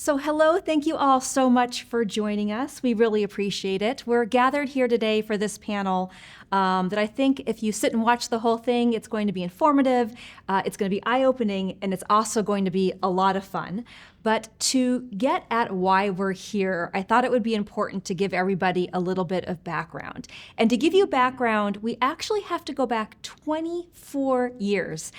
So hello, thank you all so much for joining us. We really appreciate it. We're gathered here today for this panel that I think if you sit and watch the whole thing, it's going to be informative, it's going to be eye-opening, and it's also going to be a lot of fun. But to get at why we're here, I thought it would be important to give everybody a little bit of background. And to give you background, we actually have to go back 24 years,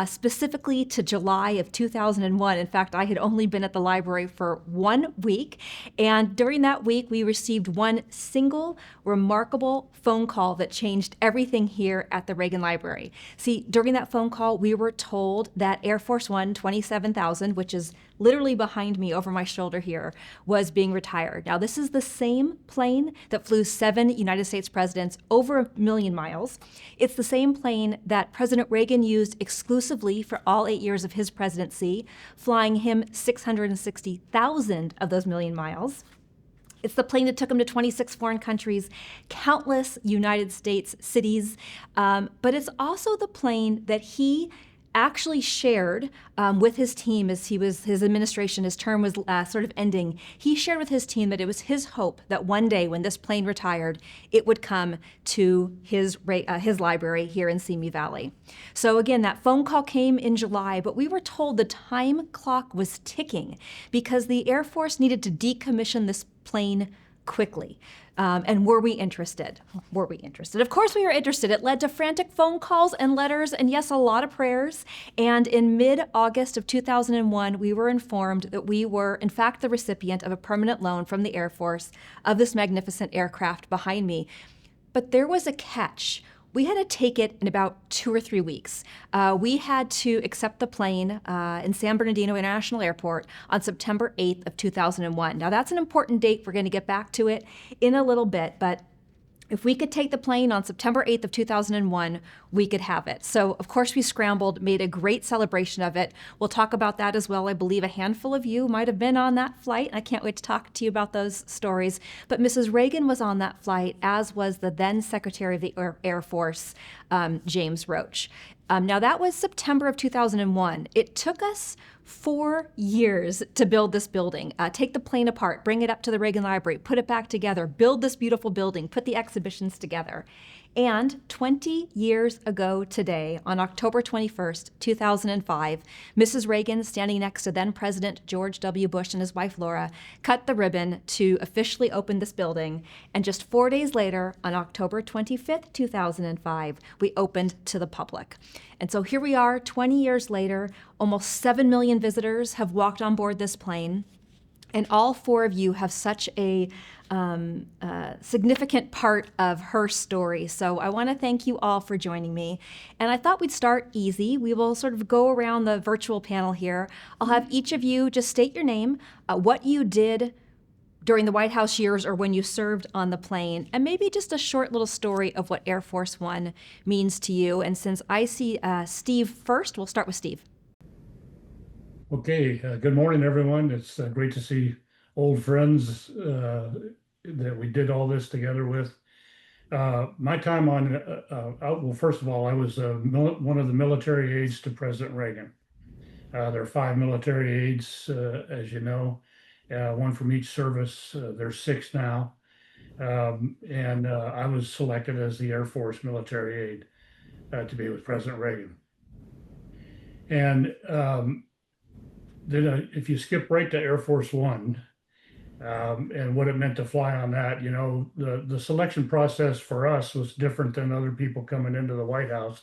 specifically to July of 2001. In fact, I had only been at the library for 1 week. And during that week, we received one single remarkable phone call that changed everything here at the Reagan Library. See, during that phone call, we were told that Air Force One 27,000, which is literally behind me over my shoulder here, was being retired. Now, this is the same plane that flew 7 United States presidents over 1,000,000 miles. It's the same plane that President Reagan used exclusively for all 8 years of his presidency, flying him 660,000 of those 1,000,000 miles. It's the plane that took him to 26 foreign countries, countless United States cities, but it's also the plane that he actually shared with his team as his administration, his term was sort of ending. He shared with his team that it was his hope that one day when this plane retired, it would come to his library here in Simi Valley. So again, that phone call came in July, but we were told the time clock was ticking because the Air Force needed to decommission this plane quickly. And were we interested? Were we interested? Of course we were interested. It led to frantic phone calls and letters and, yes, a lot of prayers. And in mid-August of 2001, we were informed that we were, in fact, the recipient of a permanent loan from the Air Force of this magnificent aircraft behind me. But there was a catch. We had to take it in about 2 or 3 weeks. We had to accept the plane in San Bernardino International Airport on September 8th of 2001. Now that's an important date. We're going to get back to it in a little bit, but if we could take the plane on September 8th of 2001, we could have it. So of course we scrambled, made a great celebration of it. We'll talk about that as well. I believe a handful of you might have been on that flight. I can't wait to talk to you about those stories. But Mrs. Reagan was on that flight, as was the then Secretary of the Air Force, James Roach. Now that was September of 2001. It took us 4 years to build this building, take the plane apart, bring it up to the Reagan Library, put it back together, build this beautiful building, put the exhibitions together. And 20 years ago today, on October 21st, 2005, Mrs. Reagan, standing next to then President George W. Bush and his wife Laura, cut the ribbon to officially open this building. And just 4 days later, on October 25th, 2005, we opened to the public. And so here we are, 20 years later, almost 7 million visitors have walked on board this plane. And all 4 of you have such a significant part of her story. So I want to thank you all for joining me. And I thought we'd start easy. We will sort of go around the virtual panel here. I'll have each of you just state your name, what you did during the White House years or when you served on the plane, and maybe just a short little story of what Air Force One means to you. And since I see Steve first, we'll start with Steve. Okay, good morning, everyone. It's great to see old friends that we did all this together with. My time on, well, first of all, I was one of the military aides to President Reagan. There are 5 military aides, as you know, one from each service. There's 6 now. And I was selected as the Air Force military aide to be with President Reagan. And then if you skip right to Air Force One and what it meant to fly on that, you know, the selection process for us was different than other people coming into the White House.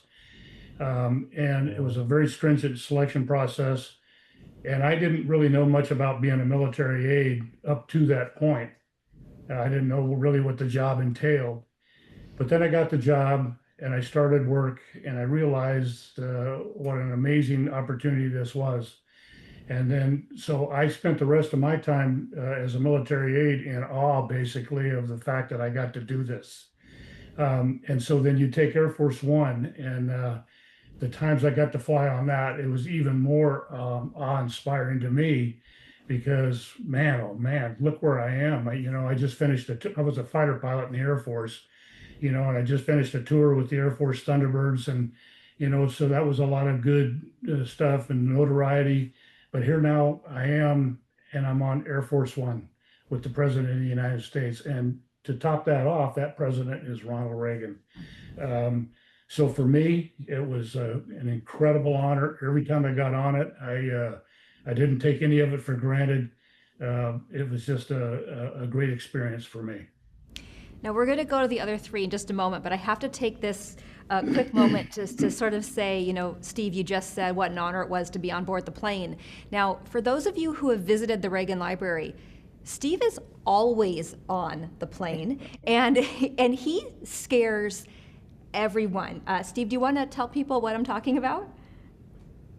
And it was a very stringent selection process. And I didn't really know much about being a military aide up to that point. I didn't know really what the job entailed. But then I got the job and I started work and I realized what an amazing opportunity this was. And then, so I spent the rest of my time as a military aide in awe, basically, of the fact that I got to do this. And so then you take Air Force One, and the times I got to fly on that, it was even more awe-inspiring to me because, man, oh man, look where I am. I just finished, I was a fighter pilot in the Air Force, and I just finished a tour with the Air Force Thunderbirds. And, so that was a lot of good stuff and notoriety. But here now I am and I'm on Air Force One with the President of the United States. And to top that off, that president is Ronald Reagan. Um, so for me, it was an incredible honor. Every time I got on it, I didn't take any of it for granted. It was just a great experience for me. Now, we're going to go to the other three in just a moment, but I have to take this quick moment to sort of say, you know, Steve, you just said what an honor it was to be on board the plane. Now, for those of you who have visited the Reagan Library, Steve is always on the plane, and he scares everyone. Steve, do you want to tell people what I'm talking about?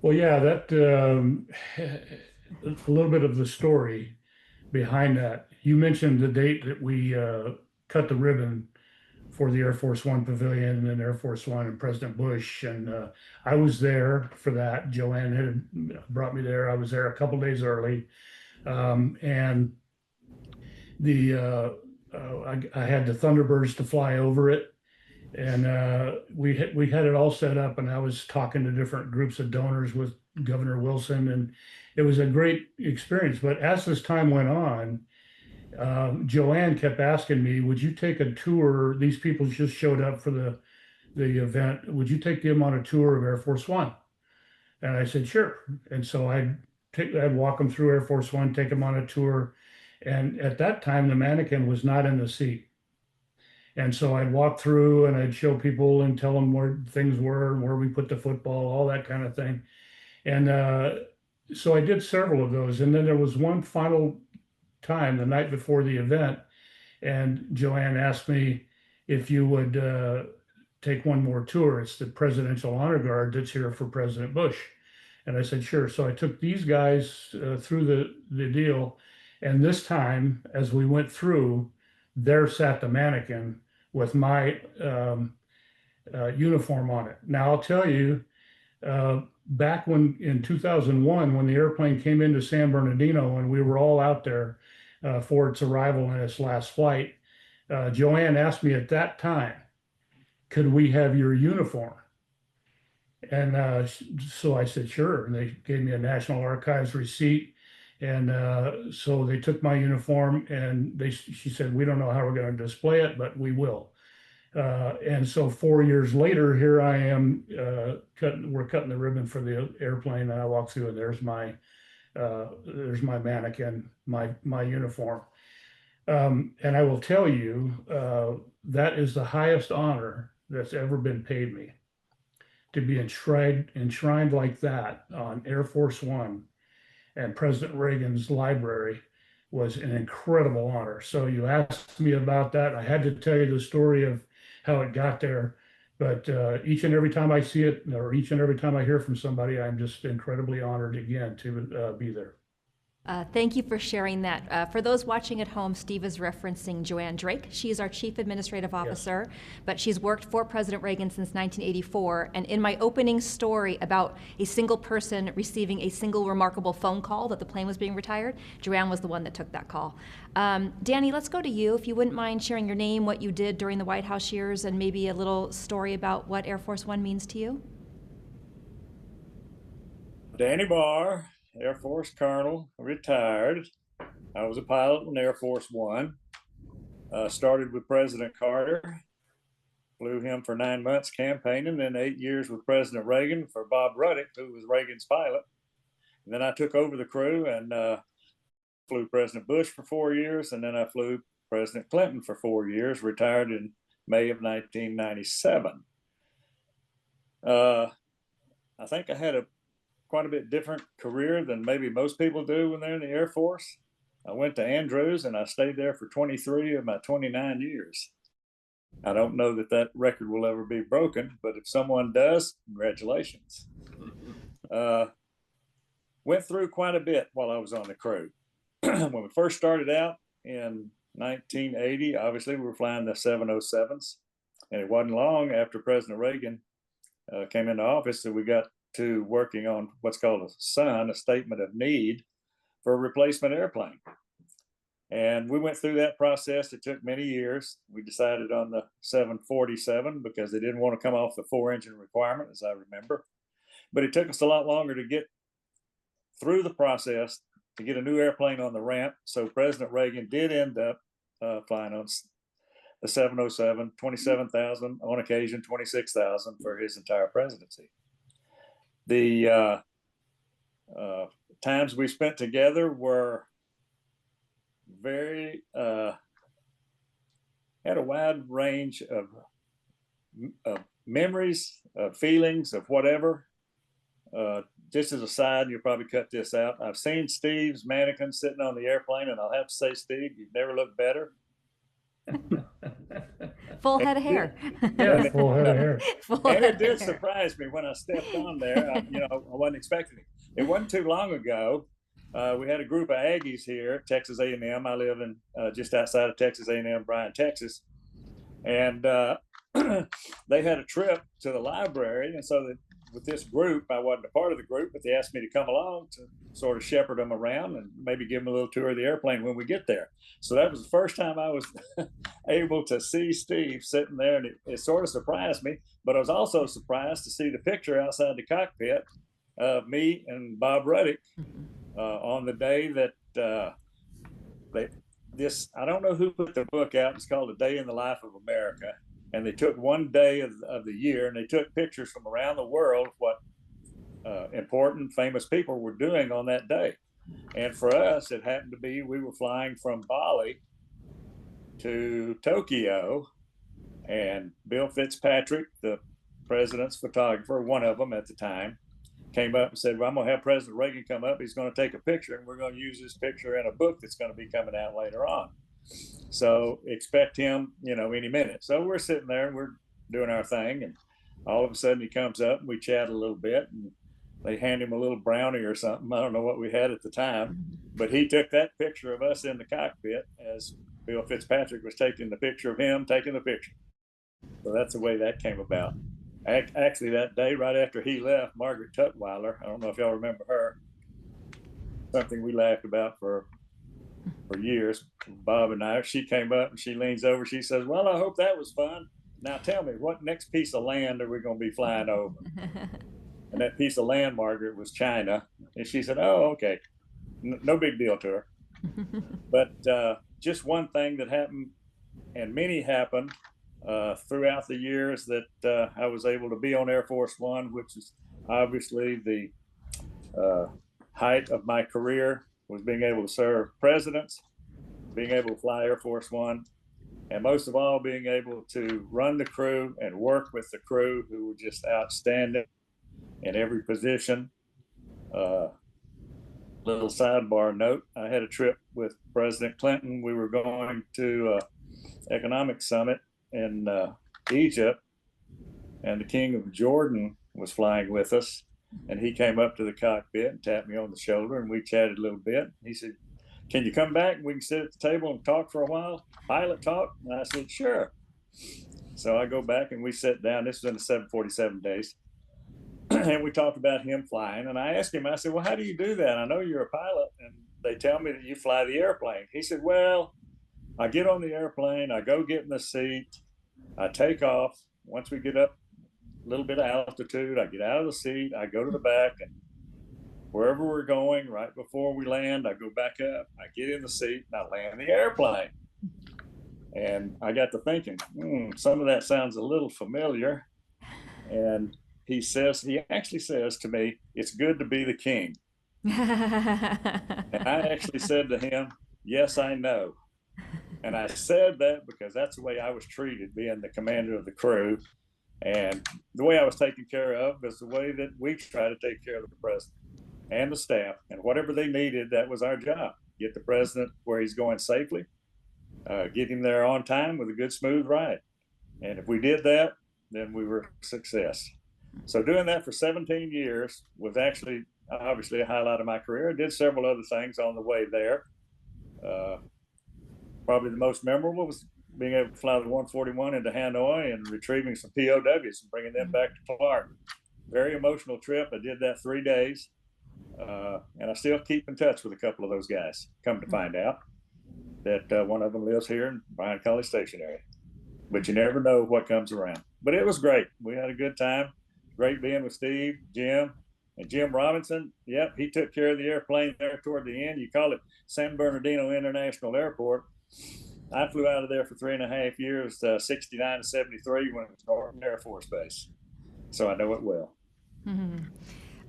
Well, yeah, that a little bit of the story behind that. You mentioned the date that we cut the ribbon for the Air Force One Pavilion and Air Force One and President Bush. And I was there for that. Joanne had brought me there. I was there a couple days early. And the I had the Thunderbirds to fly over it. And we had it all set up, and I was talking to different groups of donors with Governor Wilson, and it was a great experience. But as this time went on, Joanne kept asking me, "Would you take a tour? These people just showed up for the event. Would you take them on a tour of Air Force One?" And I said, "Sure." And so I'd walk them through Air Force One, take them on a tour. And at that time, the mannequin was not in the seat. And so I'd walk through and I'd show people and tell them where things were, where we put the football, all that kind of thing. And so I did several of those. And then there was one final time the night before the event, and Joanne asked me if you would take one more tour. It's the Presidential Honor Guard that's here for President Bush. And I said, sure. So I took these guys through the deal. And this time, as we went through, there sat the mannequin with my uniform on it. Now, I'll tell you, back when in 2001, when the airplane came into San Bernardino and we were all out there for its arrival and its last flight, Joanne asked me at that time, could we have your uniform? And so I said, sure. And they gave me a National Archives receipt. And so they took my uniform, and she said, we don't know how we're going to display it, but we will. And so 4 years later, here I am, we're cutting the ribbon for the airplane, and I walk through, and there's my mannequin, my uniform. And I will tell you, that is the highest honor that's ever been paid me, to be enshrined like that on Air Force One and President Reagan's library was an incredible honor. So you asked me about that. I had to tell you the story of how it got there. But each and every time I see it, or each and every time I hear from somebody, I'm just incredibly honored again to be there. Thank you for sharing that. For those watching at home, Steve is referencing Joanne Drake. She is our Chief Administrative Officer, yes, but she's worked for President Reagan since 1984. And in my opening story about a single person receiving a single remarkable phone call that the plane was being retired, Joanne was the one that took that call. Danny, let's go to you. If you wouldn't mind sharing your name, what you did during the White House years, and maybe a little story about what Air Force One means to you. Danny Barr, Air Force Colonel, retired. I was a pilot in Air Force One. Started with President Carter, flew him for 9 months campaigning, then 8 years with President Reagan for Bob Ruddick, who was Reagan's pilot. And then I took over the crew and flew President Bush for 4 years, and then I flew President Clinton for 4 years, retired in May of 1997. I think I had quite a bit different career than maybe most people do when they're in the Air Force. I went to Andrews and I stayed there for 23 of my 29 years. I don't know that that record will ever be broken, but if someone does, congratulations. Went through quite a bit while I was on the crew. When we first started out in 1980, obviously we were flying the 707s, and it wasn't long after President Reagan came into office that we got to working on what's called a SUN, a statement of need for a replacement airplane. And we went through that process. It took many years. We decided on the 747 because they didn't want to come off the 4-engine requirement, as I remember. But it took us a lot longer to get through the process to get a new airplane on the ramp. So President Reagan did end up flying on the 707, 27,000, on occasion 26,000 for his entire presidency. The times we spent together were very, had a wide range of memories, of feelings, of whatever. Just as a side, you'll probably cut this out. I've seen Steve's mannequin sitting on the airplane, and I'll have to say, Steve, you've never looked better. Full head of hair. Yeah, full head of hair. And it did surprise me when I stepped on there. I wasn't expecting it. It wasn't too long ago. We had a group of Aggies here at Texas A&M. I live in just outside of Texas A&M, Bryan, Texas. And they had a trip to the library. And so with this group, I wasn't a part of the group, but they asked me to come along to sort of shepherd them around and maybe give them a little tour of the airplane when we get there. So that was the first time I was able to see Steve sitting there, and it sort of surprised me, but I was also surprised to see the picture outside the cockpit of me and Bob Ruddick on the day that I don't know who put the book out. It's called A Day in the Life of America. And they took one day of the year, and they took pictures from around the world of what important, famous people were doing on that day. And for us, it happened to be we were flying from Bali to Tokyo, and Bill Fitzpatrick, the president's photographer, one of them at the time, came up and said, well, I'm going to have President Reagan come up. He's going to take a picture, and we're going to use this picture in a book that's going to be coming out later on. So expect him, any minute. So we're sitting there and we're doing our thing, and all of a sudden he comes up and we chat a little bit, and they hand him a little brownie or something. I don't know what we had at the time, but he took that picture of us in the cockpit as Bill Fitzpatrick was taking the picture of him taking the picture. So that's the way that came about. Actually, that day right after he left, Margaret Tutwiler, I don't know if y'all remember her, something we laughed about for years, Bob and I, she came up and she leans over, she says, well, I hope that was fun. Now tell me, what next piece of land are we going to be flying over? And that piece of land, Margaret, was China. And she said, oh, okay. No big deal to her. But just one thing that happened, and many happened throughout the years that I was able to be on Air Force One, which is obviously the height of my career, was being able to serve presidents, being able to fly Air Force One, and most of all, being able to run the crew and work with the crew who were just outstanding in every position. Little sidebar note, I had a trip with President Clinton. We were going to economic summit in Egypt, and the King of Jordan was flying with us. And he came up to the cockpit and tapped me on the shoulder, and we chatted a little bit. He said, can you come back and we can sit at the table and talk for a while? Pilot talk? And I said, sure. So I go back and we sit down. This was in the 747 days. And we talked about him flying. And I asked him, I said, well, how do you do that? I know you're a pilot, and they tell me that you fly the airplane. He said, well, I get on the airplane, I go get in the seat, I take off. Once we get up a little bit of altitude, I get out of the seat, I go to the back, and wherever we're going, right before we land, I go back up, I get in the seat, and I land the airplane. And I got to thinking, some of that sounds a little familiar. And he actually says to me, it's good to be the king. And I actually said to him, yes, I know. And I said that because that's the way I was treated, being the commander of the crew. And the way I was taken care of is the way that we try to take care of the president and the staff. And whatever they needed, that was our job. Get the president where he's going safely, get him there on time with a good, smooth ride. And if we did that, then we were a success. So doing that for 17 years was actually obviously a highlight of my career. I did several other things on the way there. Probably the most memorable was being able to fly the 141 into Hanoi and retrieving some POWs and bringing them back to Clark. Very emotional trip. I did that 3 days. And I still keep in touch with a couple of those guys. Come to find out that one of them lives here in Bryan College Station area. But you never know what comes around. But it was great. We had a good time. Great being with Steve, Jim, And Jim Robinson, yep, he took care of the airplane there toward the end. You call it San Bernardino International Airport. I flew out of there for 3.5 years, 69 to 73, when it was Norton Air Force Base. So I know it well.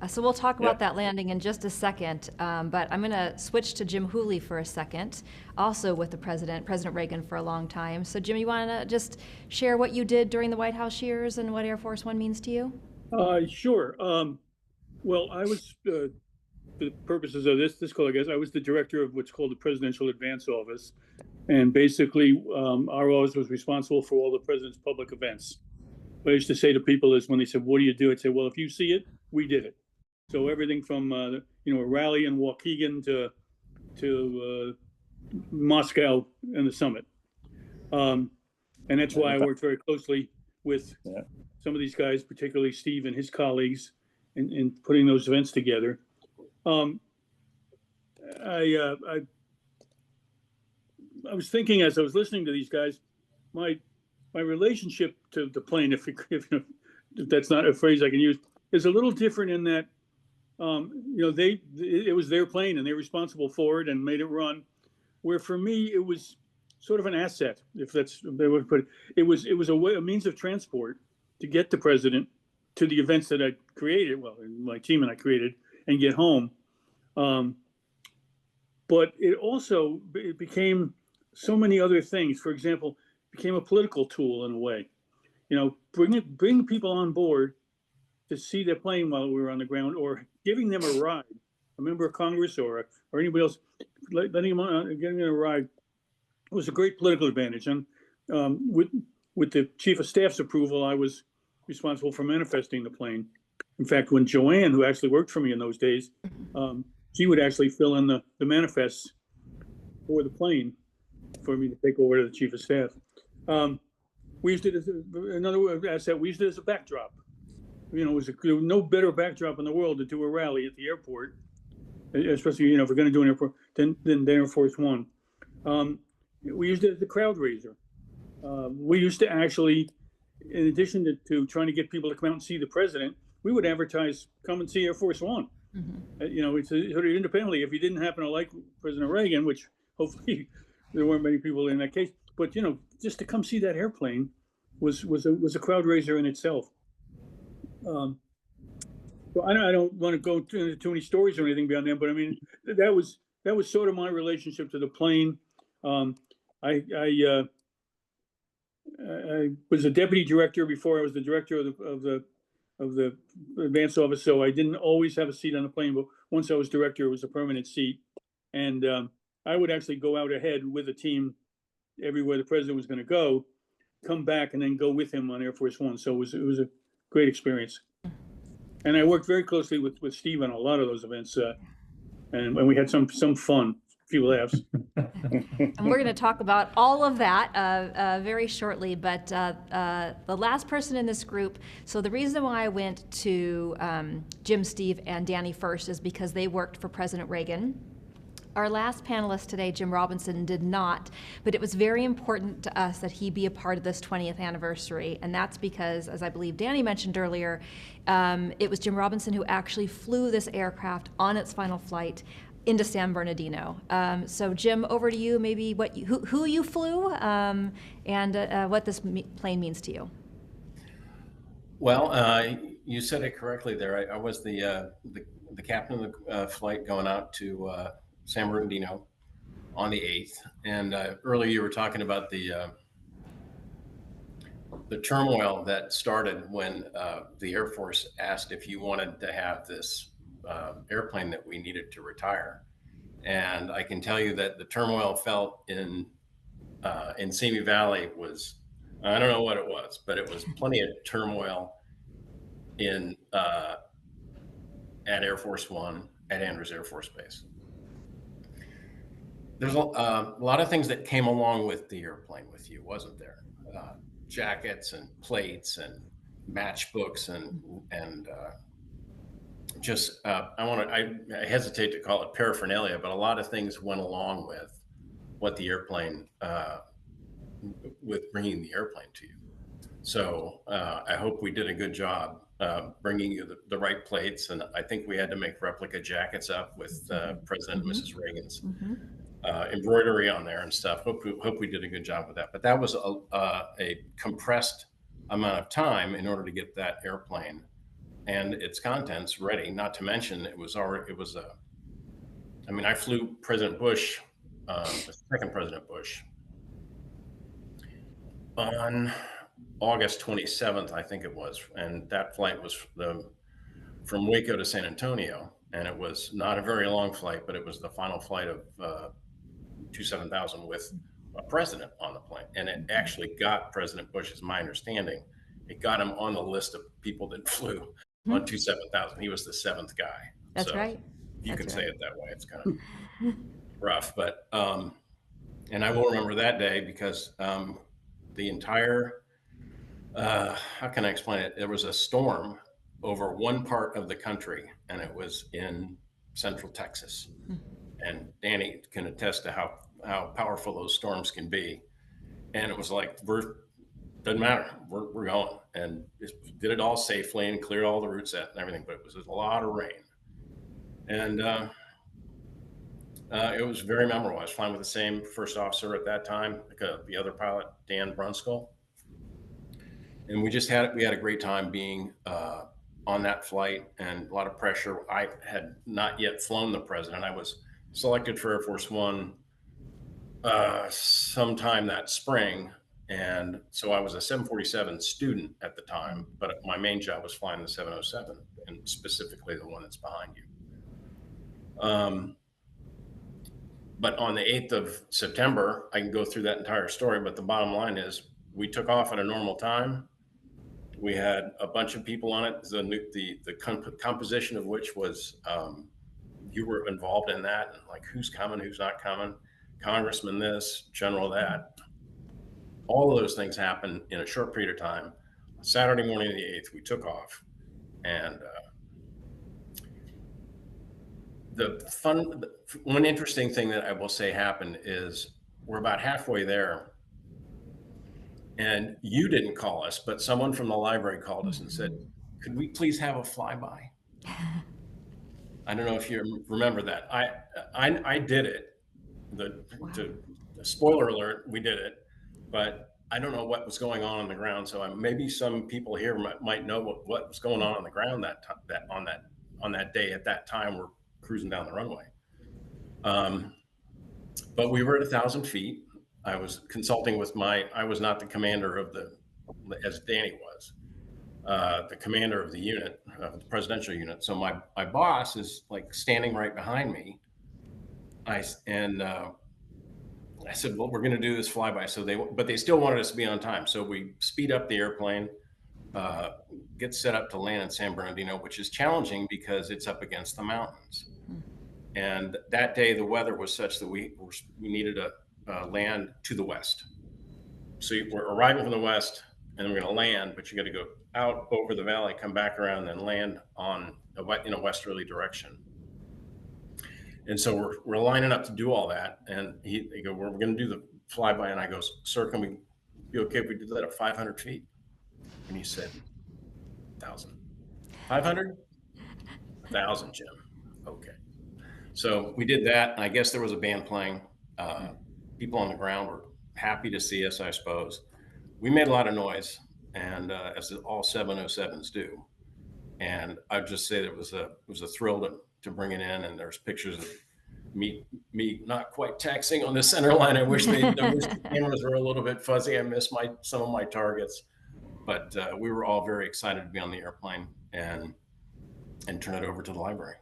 So we'll talk about Yep. that landing in just a second, but I'm going to switch to Jim Hooley for a second, also with the President Reagan for a long time. So Jim, you want to just share what you did during the White House years and what Air Force One means to you? Sure. Well, I was, for the purposes of this call, I guess, I was the director of what's called the Presidential Advance Office. And basically, our office was responsible for all the president's public events. What I used to say to people is when they said, what do you do? I'd say, well, if you see it, we did it. So everything from, a rally in Waukegan to Moscow and the summit. And that's why I worked very closely with some of these guys, particularly Steve and his colleagues, in putting those events together. I was thinking as I was listening to these guys, my relationship to the plane, if that's not a phrase I can use, is a little different in that, it was their plane and they're responsible for it and made it run. Where for me, it was sort of an asset, if that's the way to put it. It was a means of transport to get the president to the events that I created, my team and I created, and get home. But it became so many other things. For example, it became a political tool in a way. Bring people on board to see their plane while we were on the ground, or giving them a ride, a member of Congress or anybody else, letting them on, getting them a ride. It was a great political advantage. And with the chief of staff's approval, I was responsible for manifesting the plane. In fact, when Joanne, who actually worked for me in those days, she would actually fill in the manifests for the plane for me to take over to the chief of staff. We used it as another asset. We used it as a backdrop. There was no better backdrop in the world to do a rally at the airport, especially if we're going to do an airport, than the Air Force One. We used it as a crowd raiser. We used to actually, in addition to trying to get people to come out and see the president, we would advertise, come and see Air Force One. It's sort of independently. If you didn't happen to like President Reagan, which hopefully there weren't many people in that case, but just to come see that airplane was a crowd raiser in itself. So I don't want to go into too many stories or anything beyond that, but I mean that was sort of my relationship to the plane. I was a deputy director before I was the director of the advance office, so I didn't always have a seat on the plane. But once I was director, it was a permanent seat, and I would actually go out ahead with a team everywhere the president was going to go, come back, and then go with him on Air Force One. So it was a great experience, and I worked very closely with Steve on a lot of those events, and we had some fun. Few laughs. And we're going to talk about all of that very shortly, but the last person in this group, so the reason why I went to Jim, Steve, and Danny first is because they worked for President Reagan. Our last panelist today, Jim Robinson, did not, but it was very important to us that he be a part of this 20th anniversary, and that's because, as I believe Danny mentioned earlier, it was Jim Robinson who actually flew this aircraft on its final flight into San Bernardino. So Jim, over to you, maybe who you flew and what this plane means to you. Well, you said it correctly there. I was the captain of the flight going out to San Bernardino on the 8th. And earlier you were talking about the turmoil that started when the Air Force asked if you wanted to have this airplane that we needed to retire. And I can tell you that the turmoil felt in Simi Valley was, I don't know what it was, but it was plenty of turmoil at Air Force One at Andrews Air Force Base. There's a lot of things that came along with the airplane with you, wasn't there? Jackets and plates and matchbooks and just I hesitate to call it paraphernalia, but a lot of things went along with what the airplane, with bringing the airplane to you. So I hope we did a good job bringing you the right plates. And I think we had to make replica jackets up with President and Mrs. Reagan's embroidery on there and stuff. Hope we did a good job with that. But that was a compressed amount of time in order to get that airplane and its contents ready. Not to mention, I flew President Bush, the second President Bush, on August 27th, I think it was. And that flight was from Waco to San Antonio. And it was not a very long flight, but it was the final flight of 27000 with a president on the plane. And it actually got President Bush, is my understanding, it got him on the list of people that flew on 27000. He was the seventh guy. That's so right. You can say it that way. It's kind of rough, but and I will remember that day because the entire how can I explain it? There was a storm over one part of the country, and it was in central Texas. And Danny can attest to how powerful those storms can be. And it was like, doesn't matter, we're going, and did it all safely and cleared all the routes and everything. But it was a lot of rain, and it was very memorable. I was flying with the same first officer at that time, the other pilot, Dan Brunskill, and we had a great time being on that flight, and a lot of pressure. I had not yet flown the president. I was selected for Air Force One sometime that spring. And so I was a 747 student at the time, but my main job was flying the 707, and specifically the one that's behind you. But on the 8th of September, I can go through that entire story, but the bottom line is we took off at a normal time. We had a bunch of people on it, the composition of which was, you were involved in that, and like who's coming, who's not coming, congressman this, general that. All of those things happened in a short period of time. Saturday morning of the 8th, we took off. And one interesting thing that I will say happened is we're about halfway there. And you didn't call us, but someone from the library called us and said, could we please have a flyby? I don't know if you remember that. I did it. Spoiler alert, we did it. But I don't know what was going on the ground. So maybe some people here might know what was going on the ground on that day. At that time, we're cruising down the runway. But we were at 1,000 feet. I was consulting with I was not the commander as Danny was, the commander of the unit, the presidential unit. So my boss is like standing right behind me. I said, well, we're going to do this flyby. But they still wanted us to be on time. So we speed up the airplane, get set up to land in San Bernardino, which is challenging because it's up against the mountains. And that day, the weather was such that we needed to land to the west. So we're arriving from the west, and we're going to land, but you got to go out over the valley, come back around, and land in a westerly direction. And so we're lining up to do all that. And they go, we're going to do the flyby. And I go, sir, can we be okay if we do that at 500 feet? And he said, 1,000. 500? 1,000, Jim. Okay. So we did that. And I guess there was a band playing. People on the ground were happy to see us, I suppose. We made a lot of noise, and as all 707s do. And I'd just say that it was a thrill to bring it in. And there's pictures of me not quite taxing on the center line. I wish the cameras were a little bit fuzzy. I missed some of my targets, but we were all very excited to be on the airplane and turn it over to the library.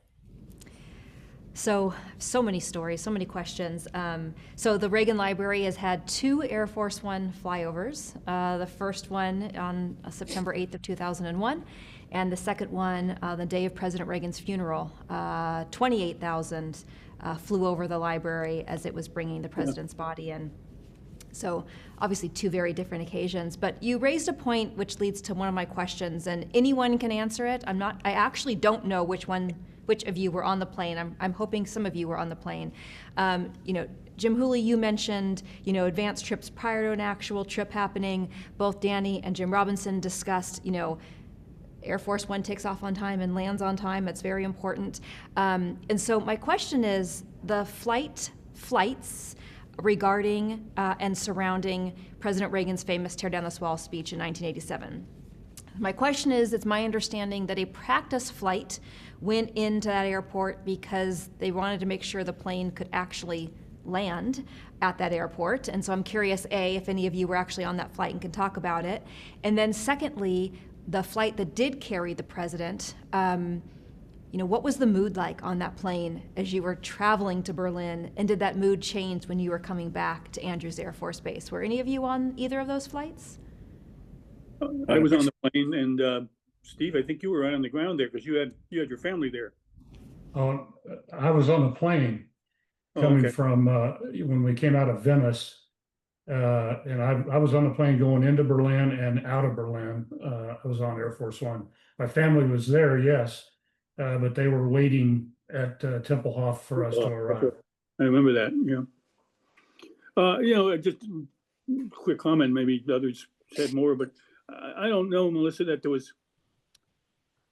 So many stories, so many questions. So the Reagan Library has had 2 Air Force One flyovers. The first one on September 8th of 2001, and the second one the day of President Reagan's funeral. 28,000 flew over the library as it was bringing the president's body in. So obviously 2 very different occasions, but you raised a point which leads to one of my questions, and anyone can answer it. I actually don't know which of you were on the plane. I'm hoping some of you were on the plane. Jim Hooley, you mentioned, advanced trips prior to an actual trip happening. Both Danny and Jim Robinson discussed, Air Force One takes off on time and lands on time. It's very important. And so my question is the flights regarding and surrounding President Reagan's famous Tear Down This Wall speech in 1987. My question is, it's my understanding that a practice flight went into that airport because they wanted to make sure the plane could actually land at that airport. And so I'm curious, A, if any of you were actually on that flight and can talk about it. And then secondly, the flight that did carry the president, what was the mood like on that plane as you were traveling to Berlin? And did that mood change when you were coming back to Andrews Air Force Base? Were any of you on either of those flights? I was on the plane, and Steve, I think you were right on the ground there because you had your family there. I was on the plane coming from when we came out of Venice, and I was on the plane going into Berlin and out of Berlin. I was on Air Force One. My family was there, yes, but they were waiting at Tempelhof for us to arrive. I remember that. Yeah. Just a quick comment. Maybe the others said more, but I don't know, Melissa, that there was.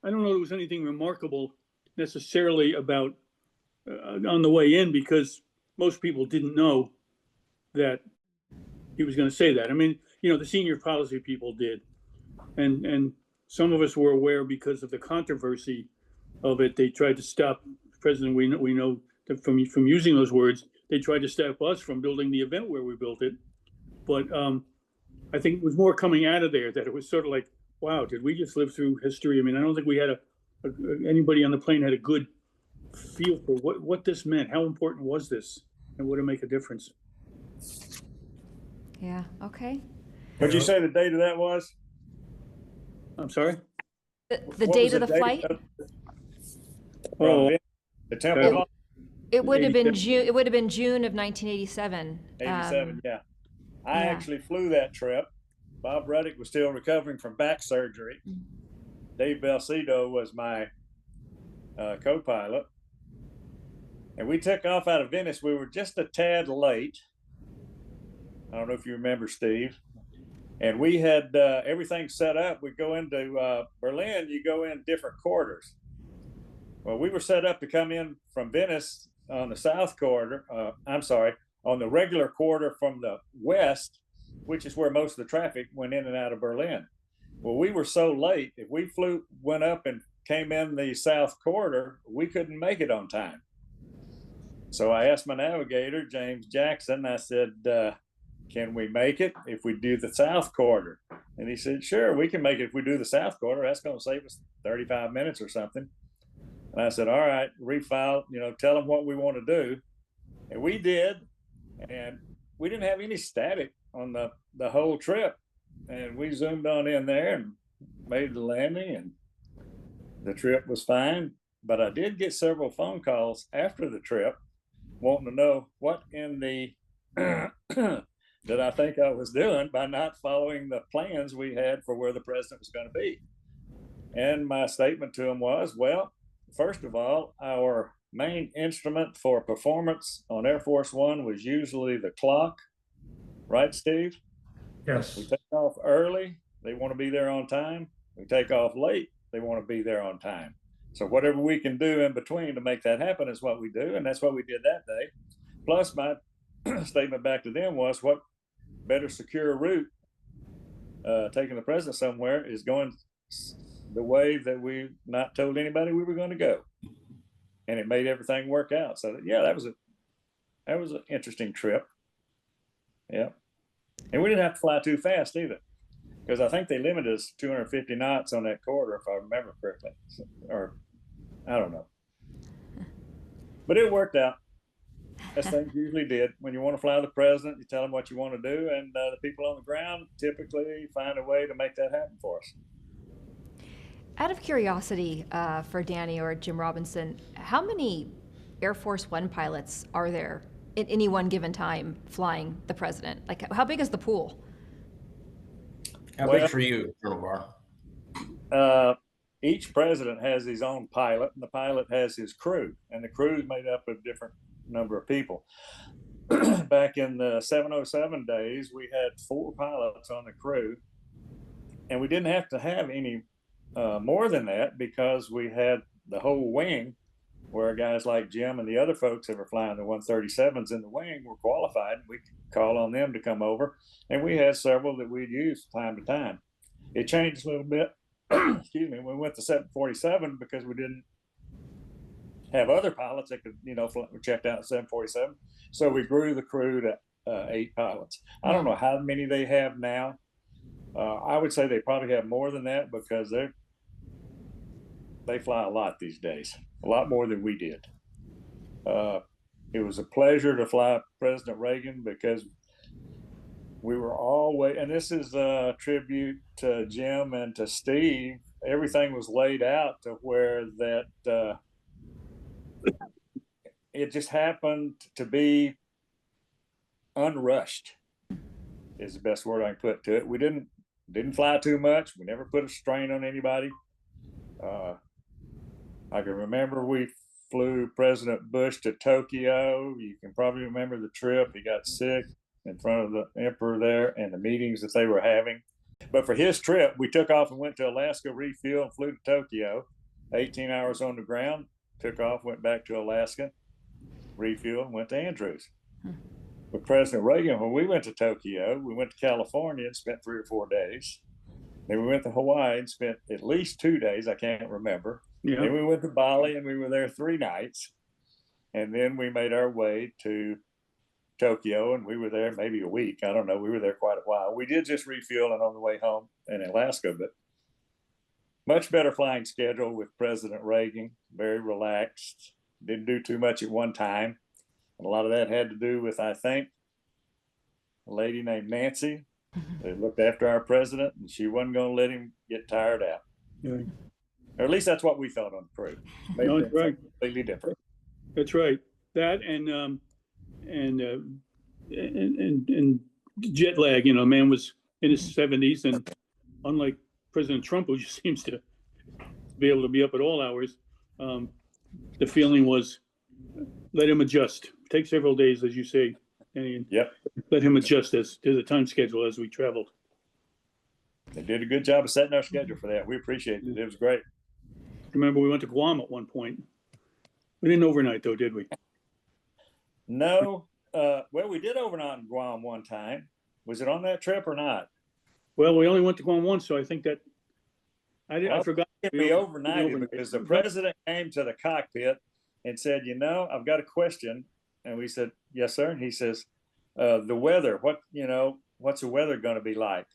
I don't know there was anything remarkable necessarily about on the way in, because most people didn't know that he was going to say that. I mean, the senior policy people did, and some of us were aware because of the controversy of it. They tried to stop the president. We know that from using those words. They tried to stop us from building the event where we built it. But I think it was more coming out of there that it was sort of like, wow, did we just live through history? I mean, I don't think we had anybody on the plane had a good feel for what this meant. How important was this, and would it make a difference? Yeah. Okay. What'd you say the date of that was? I'm sorry? The date of the flight? Oh, the Temple. It would have been June. It would have been June of 1987. 87, yeah. I actually flew that trip. Bob Ruddick was still recovering from back surgery. Dave Belcedo was my co-pilot. And we took off out of Venice. We were just a tad late. I don't know if you remember, Steve. And we had everything set up. We go into Berlin, you go in different quarters. Well, we were set up to come in from Venice on the south quarter. On the regular quarter from the west, which is where most of the traffic went in and out of Berlin. Well, we were so late. If we went up and came in the south corridor, we couldn't make it on time. So I asked my navigator, James Jackson, I said, can we make it if we do the south corridor? And he said, sure, we can make it if we do the south corridor. That's going to save us 35 minutes or something. And I said, all right, refile, tell them what we want to do. And we did. And we didn't have any static on the whole trip. And we zoomed on in there and made the landing, and the trip was fine. But I did get several phone calls after the trip wanting to know what in the that I think I was doing by not following the plans we had for where the president was going to be. And my statement to him was, well, first of all, our main instrument for performance on Air Force One was usually the clock, right, Steve? Yes. We take off early, they want to be there on time. We take off late, they want to be there on time. So whatever we can do in between to make that happen is what we do, and that's what we did that day. Plus, my statement back to them was, what better secure route taking the president somewhere is going the way that we not told anybody we were going to go. And it made everything work out. So yeah, that was an interesting trip. Yeah. And we didn't have to fly too fast either, because I think they limited us 250 knots on that corridor, if I remember correctly, or I don't know. But it worked out, as things usually did. When you want to fly the president, you tell them what you want to do, and the people on the ground typically find a way to make that happen for us. Out of curiosity for Danny or Jim Robinson, how many Air Force One pilots are there at any one given time flying the president? Like, how big is the pool? How big for you, Colonel Barr? Each president has his own pilot, and the pilot has his crew, and the crew is made up of different number of people. Back in the 707 days, we had 4 pilots on the crew, and we didn't have to have any more than that because we had the whole wing where guys like Jim and the other folks that were flying the 137s in the wing were qualified. We could call on them to come over, and we had several that we'd use time to time. It changed a little bit. Excuse me. We went to 747 because we didn't have other pilots that could, check out 747. So we grew the crew to 8 pilots. I don't know how many they have now. I would say they probably have more than that because they fly a lot these days, a lot more than we did. It was a pleasure to fly President Reagan because we were always, and this is a tribute to Jim and to Steve, everything was laid out to where that it just happened to be unrushed is the best word I can put to it. We didn't fly too much. We never put a strain on anybody. I can remember we flew President Bush to Tokyo. You can probably remember the trip. He got sick in front of the emperor there and the meetings that they were having. But for his trip, we took off and went to Alaska, refueled, and flew to Tokyo. 18 hours on the ground, took off, went back to Alaska, refueled, and went to Andrews. With President Reagan, when we went to Tokyo, we went to California and spent 3 or 4 days. Then we went to Hawaii and spent at least 2 days. I can't remember. Yeah. Then we went to Bali and we were there 3 nights. And then we made our way to Tokyo and we were there maybe a week. I don't know. We were there quite a while. We did just refuel and on the way home in Alaska, but much better flying schedule with President Reagan, very relaxed, didn't do too much at one time. And a lot of that had to do with, I think, a lady named Nancy that looked after our president, and she wasn't going to let him get tired out. Yeah. Or at least that's what we thought on the crew. Maybe No, that's right. Completely different. That's right. That and jet lag. Man was in his 70s, and unlike President Trump, who just seems to be able to be up at all hours, the feeling was let him adjust. Take several days, as you say, and Yep. let him adjust as to the time schedule as we traveled. They did a good job of setting our schedule for that. We appreciated it. It was great. Remember, we went to Guam at one point. We didn't overnight, though, did we? No. Well, we did overnight in Guam one time. Was it on that trip or not? Well, we only went to Guam once, so I think that I forgot. We overnighted because the president came to the cockpit and said, I've got a question. And we said, yes, sir. And he says, the weather, what's the weather going to be like?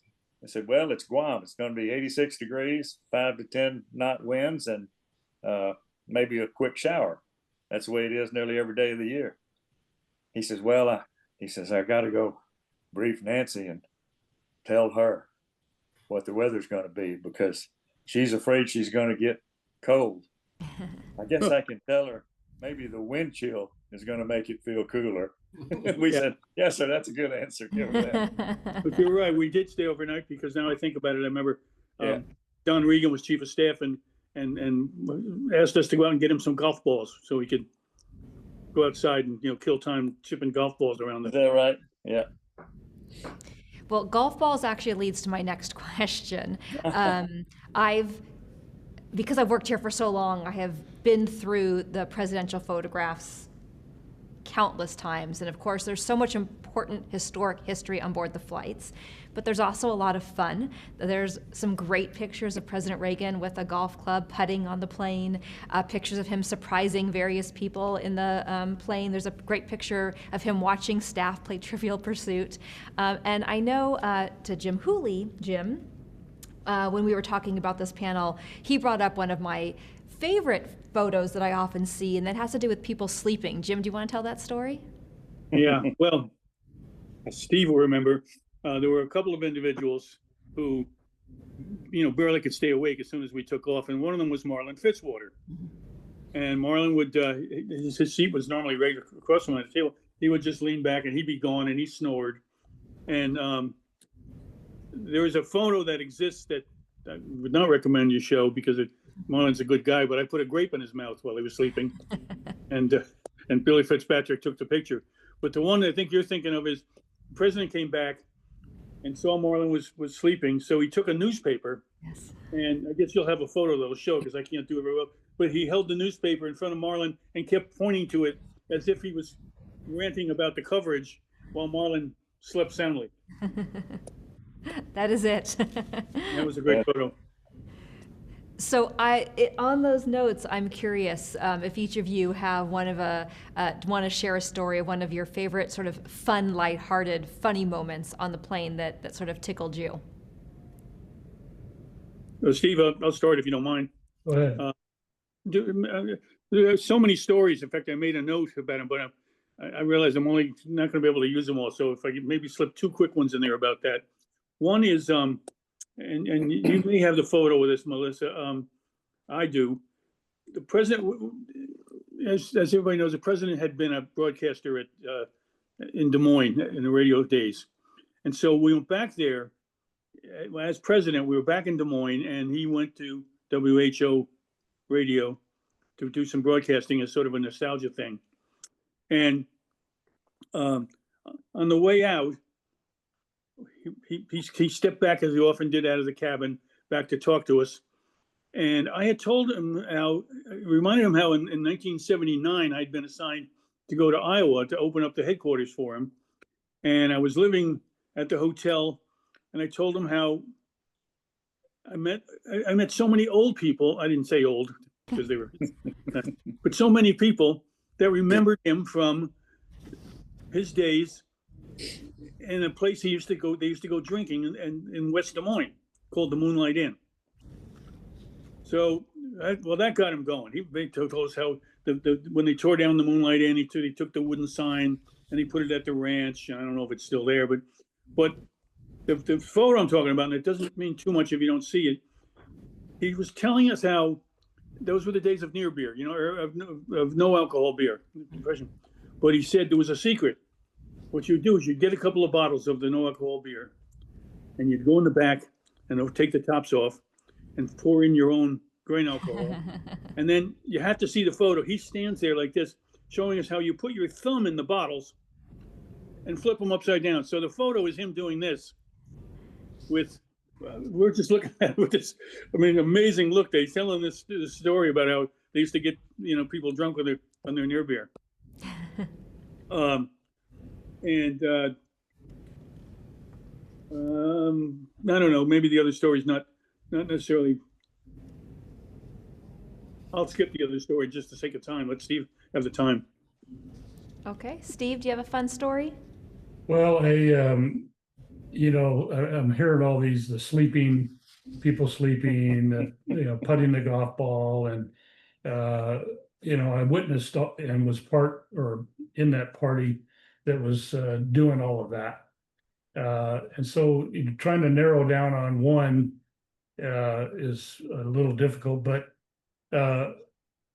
I said, well, it's Guam. It's going to be 86 degrees, 5 to 10 knot winds, and maybe a quick shower. That's the way it is nearly every day of the year. He says, I got to go brief Nancy and tell her what the weather's going to be because she's afraid she's going to get cold. I guess I can tell her maybe the wind chill is going to make it feel cooler. We said, yes, sir, that's a good answer. Give her that. But you're right. We did stay overnight because now I think about it, I remember Don Reagan was chief of staff and asked us to go out and get him some golf balls so he could go outside and kill time chipping golf balls around. Is that right? Yeah. Well, golf balls actually leads to my next question. Because I've worked here for so long, I have been through the presidential photographs countless times. And of course, there's so much important historic history on board the flights, but there's also a lot of fun. There's some great pictures of President Reagan with a golf club putting on the plane, pictures of him surprising various people in the plane. There's a great picture of him watching staff play Trivial Pursuit. And I know to Jim Hooley, when we were talking about this panel, he brought up one of my favorite photos that I often see, and that has to do with people sleeping. Jim, do you want to tell that story? Yeah, well, Steve will remember, there were a couple of individuals who, barely could stay awake as soon as we took off, and one of them was Marlon Fitzwater. And Marlon would, his seat was normally right across from the table. He would just lean back and he'd be gone and he snored. And there is a photo that exists that I would not recommend you show because Marlon's a good guy, but I put a grape in his mouth while he was sleeping. And Billy Fitzpatrick took the picture. But the one that I think you're thinking of is the president came back and saw Marlon was sleeping. So he took a newspaper Yes. And I guess you'll have a photo that'll show because I can't do it very well. But he held the newspaper in front of Marlon and kept pointing to it as if he was ranting about the coverage while Marlon slept soundly. That is it. That was a great photo. So on those notes, I'm curious if each of you have want to share a story of one of your favorite sort of fun, lighthearted, funny moments on the plane that sort of tickled you. Steve, I'll start if you don't mind. Go ahead. There are so many stories. In fact, I made a note about them, but I realize I'm only not going to be able to use them all. So if I could maybe slip two quick ones in there about that. One is, and you may have the photo of this, Melissa. I do. The president, as everybody knows, the president had been a broadcaster in Des Moines in the radio days. And so we went back there. As president, we were back in Des Moines, and he went to WHO radio to do some broadcasting as sort of a nostalgia thing. And on the way out, he stepped back, as he often did, out of the cabin back to talk to us. And I had told him reminded him how in 1979 I'd been assigned to go to Iowa to open up the headquarters for him. And I was living at the hotel, and I told him how I met so many old people. I didn't say old because they were, but so many people that remembered him from his days in a place he used to go. They used to go drinking in West Des Moines called the Moonlight Inn. So, that got him going. He told us how when they tore down the Moonlight Inn, he took the wooden sign and he put it at the ranch. I don't know if it's still there, but the photo I'm talking about, and it doesn't mean too much if you don't see it. He was telling us how those were the days of near beer, of no alcohol beer. But he said there was a secret. What you'd do is you'd get a couple of bottles of the no alcohol beer, and you'd go in the back and take the tops off and pour in your own grain alcohol. And then you have to see the photo. He stands there like this, showing us how you put your thumb in the bottles and flip them upside down. So the photo is him doing this with, we're just looking at it with this, amazing look. He's telling this story about how they used to get, people drunk on their near beer. I don't know, maybe the other story's not necessarily. I'll skip the other story just to sake of time. Let Steve have the time. Okay, Steve, do you have a fun story? Well, I'm hearing all these, people sleeping, putting the golf ball, and I witnessed and was part or in that party that was doing all of that. And so trying to narrow down on one is a little difficult, but a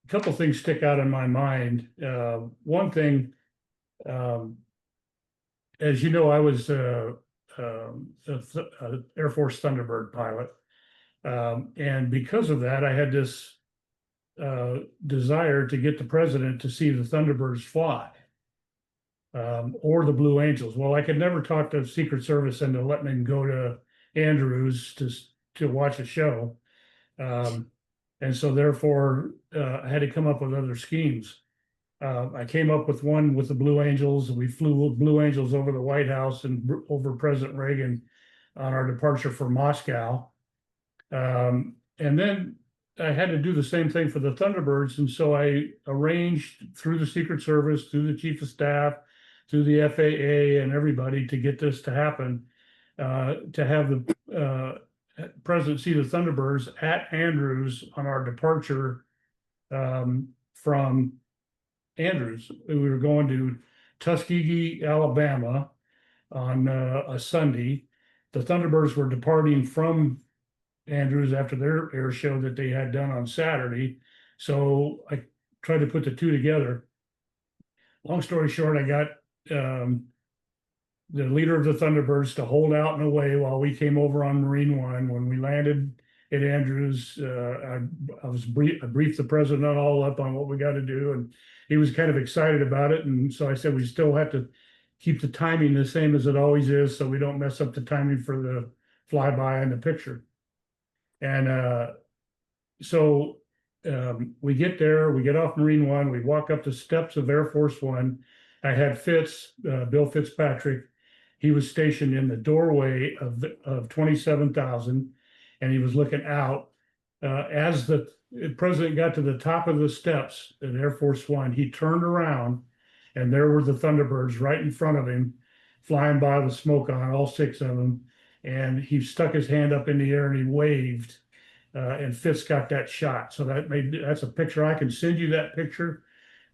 couple things stick out in my mind. One thing, as you know, I was an Air Force Thunderbird pilot. And because of that, I had this desire to get the president to see the Thunderbirds fly, or the Blue Angels. Well, I could never talk to Secret Service into letting them go to Andrews to watch a show. And so therefore, I had to come up with other schemes. I came up with one with the Blue Angels. We flew Blue Angels over the White House and over President Reagan on our departure for Moscow. And then I had to do the same thing for the Thunderbirds. And so I arranged through the Secret Service, through the Chief of Staff, through the FAA and everybody to get this to happen, to have the president see the Thunderbirds at Andrews on our departure from Andrews. We were going to Tuskegee, Alabama on a Sunday. The Thunderbirds were departing from Andrews after their air show that they had done on Saturday. So I tried to put the two together. Long story short, I got the leader of the Thunderbirds to hold out and away while we came over on Marine One. When we landed at Andrews, I briefed the president all up on what we got to do, and he was kind of excited about it. And so I said, we still have to keep the timing the same as it always is, so we don't mess up the timing for the flyby and the picture. And so we get there, we get off Marine One, we walk up the steps of Air Force One. I had Bill Fitzpatrick. He was stationed in the doorway of 27,000, and he was looking out. As the president got to the top of the steps at Air Force One, he turned around, and there were the Thunderbirds right in front of him, flying by with smoke on, all 6 of them. And he stuck his hand up in the air and he waved, and Fitz got that shot. So that's a picture. I can send you that picture,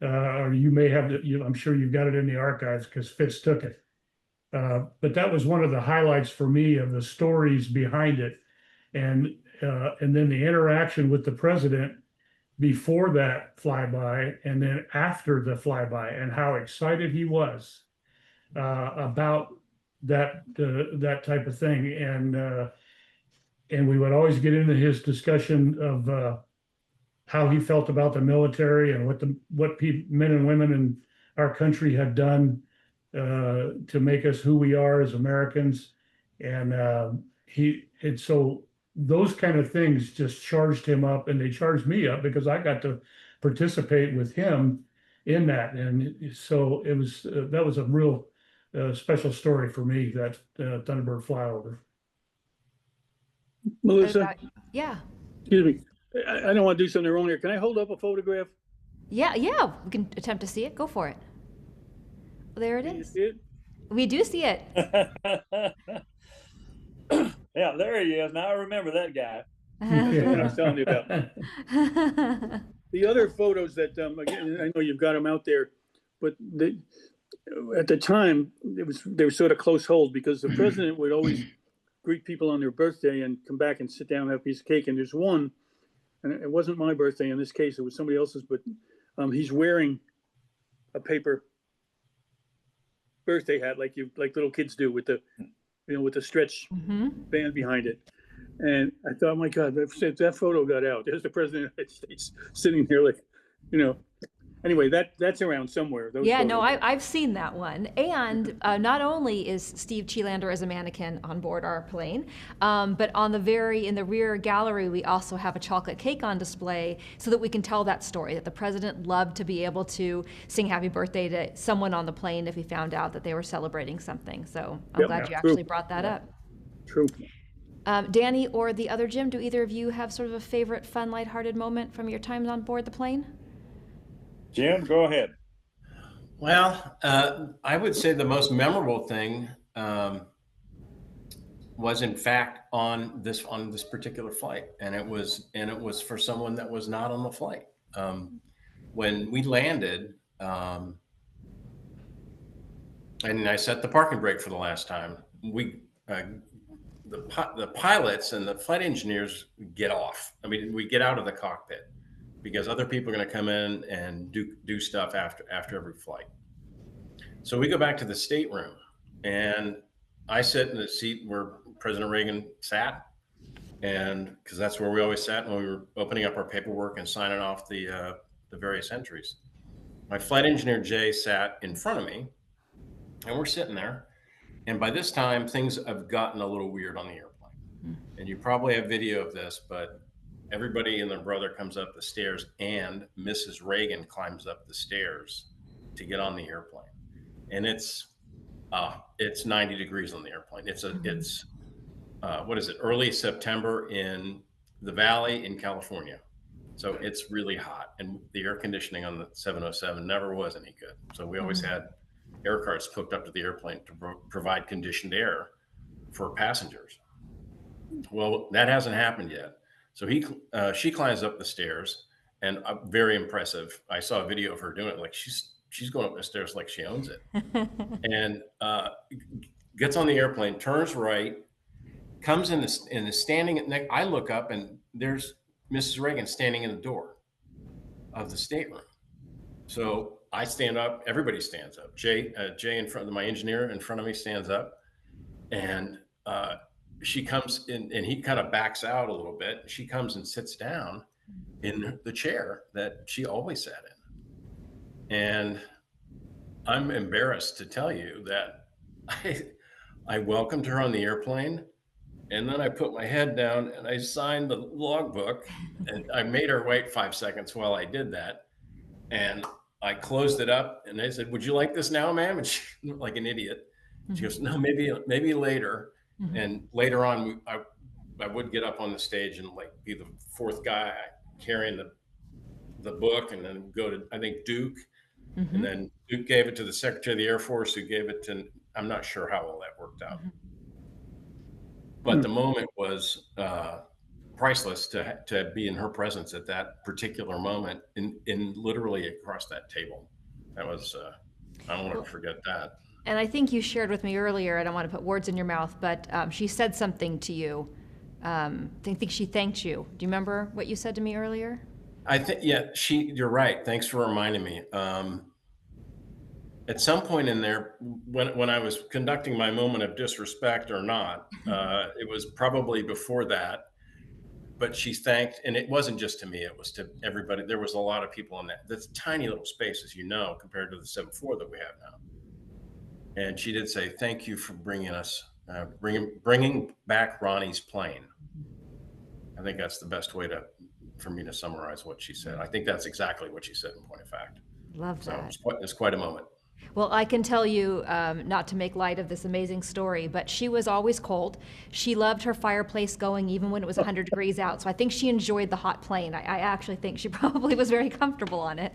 or you may have it. I'm sure you've got it in the archives because Fitz took it. But that was one of the highlights for me of the stories behind it, and then the interaction with the president before that flyby and then after the flyby, and how excited he was about that type of thing. And we would always get into his discussion of how he felt about the military and what men and women in our country had done to make us who we are as Americans. And so those kind of things just charged him up, and they charged me up because I got to participate with him in that. And so that was a real special story for me, that Thunderbird flyover. Melissa, Yeah. excuse me. I don't want to do something wrong here. Can I hold up a photograph? Yeah, we can attempt to see it. Go for it. There it Can you is. see it? We do see it. Yeah, there he is. Now I remember that guy. What I was telling you about. The other photos that, again, I know you've got them out there, but at the time, they were sort of close hold because the president would always greet people on their birthday and come back and sit down and have a piece of cake. And there's one, and it wasn't my birthday in this case, it was somebody else's, but he's wearing a paper birthday hat like little kids do with the stretch band behind it. And I thought, oh my God, if that photo got out, there's the president of the United States sitting there like, anyway, that's around somewhere. Yeah, no, I've seen that one. And not only is Steve Cheelander as a mannequin on board our plane, but in the rear gallery, we also have a chocolate cake on display so that we can tell that story, that the president loved to be able to sing happy birthday to someone on the plane if he found out that they were celebrating something. So I'm glad you actually brought that up. True. Danny or the other Jim, do either of you have sort of a favorite fun, lighthearted moment from your time on board the plane? Jim, go ahead. Well, I would say the most memorable thing was in fact on this particular flight, and it was for someone that was not on the flight. When we landed, and I set the parking brake for the last time, the pilots and the flight engineers get off. I mean, we get out of the cockpit because other people are going to come in and do stuff after every flight. So we go back to the stateroom, and I sit in the seat where President Reagan sat, and because that's where we always sat when we were opening up our paperwork and signing off the various entries. My flight engineer Jay sat in front of me, and we're sitting there. And by this time, things have gotten a little weird on the airplane. And you probably have video of this, but everybody and their brother comes up the stairs, and Mrs. Reagan climbs up the stairs to get on the airplane. And it's 90 degrees on the airplane. It's what is it? Early September in the Valley in California. So it's really hot, and the air conditioning on the 707 never was any good. So we always had air carts hooked up to the airplane to provide conditioned air for passengers. Well, that hasn't happened yet. So she climbs up the stairs, and very impressive. I saw a video of her doing it, like she's going up the stairs like she owns it, and gets on the airplane, turns right, comes in the standing. I look up, and there's Mrs. Reagan standing in the door of the stateroom. So I stand up, everybody stands up. Jay in front of my engineer in front of me stands up, and she comes in, and he kind of backs out a little bit. She comes and sits down in the chair that she always sat in. And I'm embarrassed to tell you that I welcomed her on the airplane, And then I put my head down and I signed the logbook, and I made her wait 5 seconds while I did that. And I closed it up and I said, "Would you like this now, ma'am?" And she looked like an idiot. She goes, "No, maybe later." And later on, I would get up on the stage and like be the fourth guy carrying the book, and then go to, I think, Duke. And then Duke gave it to the Secretary of the Air Force, who gave it to, I'm not sure how all that worked out. But the moment was priceless to be in her presence at that particular moment, in literally across that table. That was, I don't want to forget that. And I think you shared with me earlier, I don't want to put words in your mouth, but she said something to you. I think she thanked you. Do you remember what you said to me earlier? I think, yeah, you're right. Thanks for reminding me. At some point in there, when I was conducting my moment of disrespect or not, it was probably before that, but she thanked, and it wasn't just to me, it was to everybody. There was a lot of people in that. That's a tiny little space, as you know, compared to the 7-4 that we have now. And she did say, "Thank you for bringing us, bringing back Ronnie's plane." I think that's the best way for me to summarize what she said. I think that's exactly what she said, in point of fact. Love So that. it's quite a moment. Well, I can tell you, not to make light of this amazing story, but she was always cold. She loved her fireplace going even when it was 100 degrees out. So I think she enjoyed the hot plane. I actually think she probably was very comfortable on it.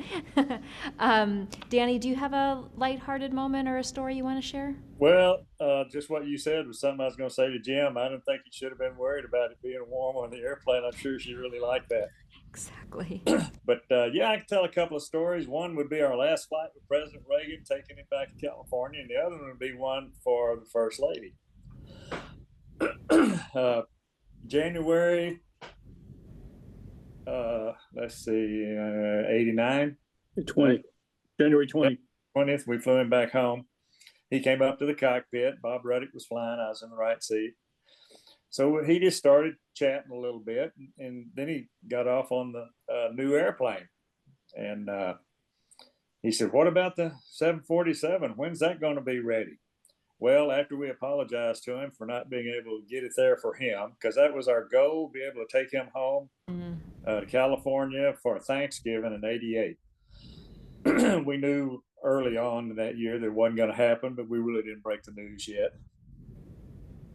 Danny, do you have a lighthearted moment or a story you want to share? Well, just what you said was something I was going to say to Jim. I didn't think you should have been worried about it being warm on the airplane. I'm sure she really liked that. Exactly. But yeah, I can tell a couple of stories. One would be our last flight with President Reagan, taking it back to California, and the other one would be one for the First Lady. January, let's see, 89. 20, January 20th, we flew him back home. He came up to the cockpit. Bob Ruddick was flying. I was in the right seat. So he just started chatting a little bit, and then he got off on the new airplane. And he said, "What about the 747? When's that going to be ready?" Well, after we apologized to him for not being able to get it there for him, because that was our goal, be able to take him home to California for Thanksgiving in '88. We knew early on in that year that it wasn't going to happen, but we really didn't break the news yet.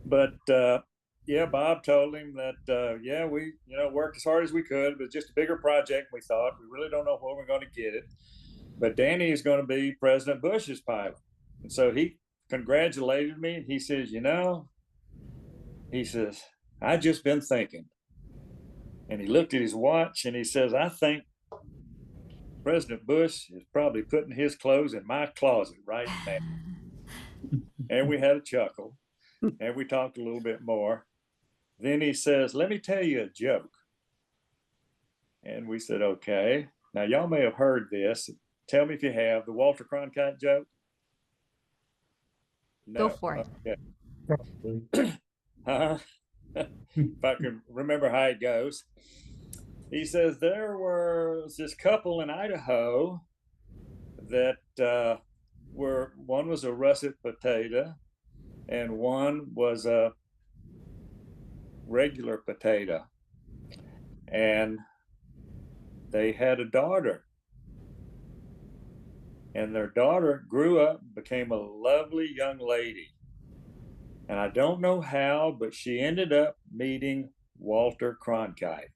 But yeah, Bob told him that, yeah, we, worked as hard as we could, but just a bigger project. We thought, we really don't know when we're going to get it, but Danny is going to be President Bush's pilot. And so he congratulated me, and he says, he says, "I just been thinking." And he looked at his watch and he says, "I think President Bush is probably putting his clothes in my closet right now." And we had a chuckle, and we talked a little bit more. Then he says, "Let me tell you a joke." And we said, "Okay." Now, y'all may have heard this. Tell me if you have. The Walter Cronkite joke? No. Go for it. Okay. Probably. If I can remember how it goes. He says there was this couple in Idaho that one was a russet potato and one was a regular potato. And they had a daughter. And their daughter grew up, became a lovely young lady. And I don't know how, but she ended up meeting Walter Cronkite.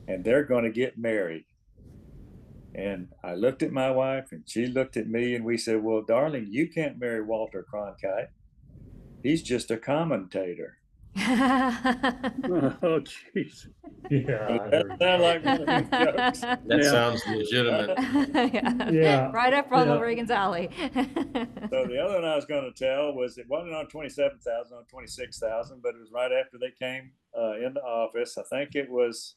And they're going to get married. And I looked at my wife and she looked at me and we said, "Well, darling, you can't marry Walter Cronkite. He's just a commentator." Oh, jeez. Yeah. That sounds like one of these jokes. That Yeah. sounds legitimate. Yeah. Right up Ronald Yeah. Reagan's alley. So the other one I was going to tell was it wasn't on 27,000, on 26,000, but it was right after they came into office. I think it was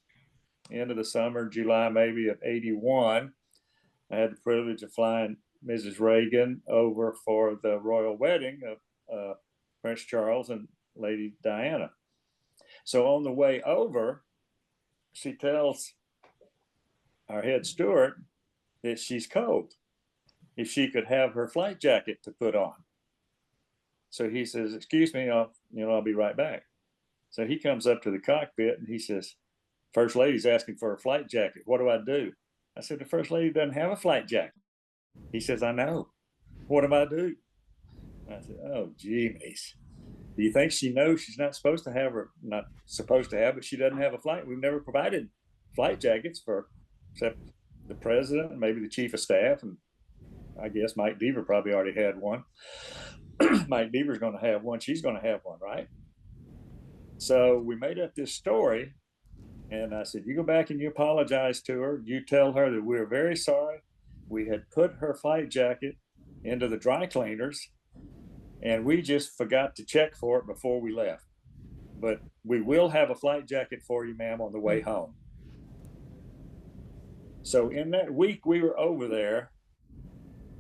end of the summer, July maybe of '81. I had the privilege of flying Mrs. Reagan over for the royal wedding of Prince Charles and Lady Diana. So on the way over, she tells our head steward that she's cold, if she could have her flight jacket to put on. So he says, excuse me, I'll be right back. So he comes up to the cockpit and he says, First Lady's asking for a flight jacket. What do I do? I said, the First Lady doesn't have a flight jacket. He says, I know. What do I do? I said, oh, geez. Do you think she knows she's not supposed to have, or not supposed to have, but she doesn't have a flight? We've never provided flight jackets for, except the president and maybe the chief of staff. And I guess Mike Deaver probably already had one. Mike Deaver's going to have one. She's going to have one, right? So we made up this story. And I said, you go back and you apologize to her. You tell her that we're very sorry. We had put her flight jacket into the dry cleaners and we just forgot to check for it before we left. But we will have a flight jacket for you, ma'am, on the way home. So in that week we were over there,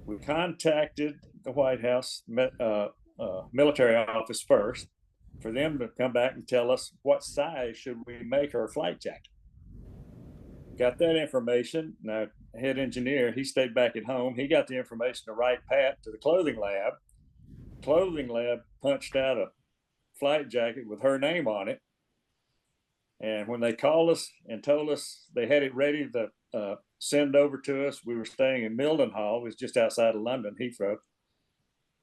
we contacted the White House military office first, for them to come back and tell us what size should we make her flight jacket. Got that information. Now, head engineer, he stayed back at home. He got the information to write Pat to the clothing lab. Clothing lab punched out a flight jacket with her name on it. And when they called us and told us they had it ready to send over to us, we were staying in Mildenhall. It was just outside of London, Heathrow.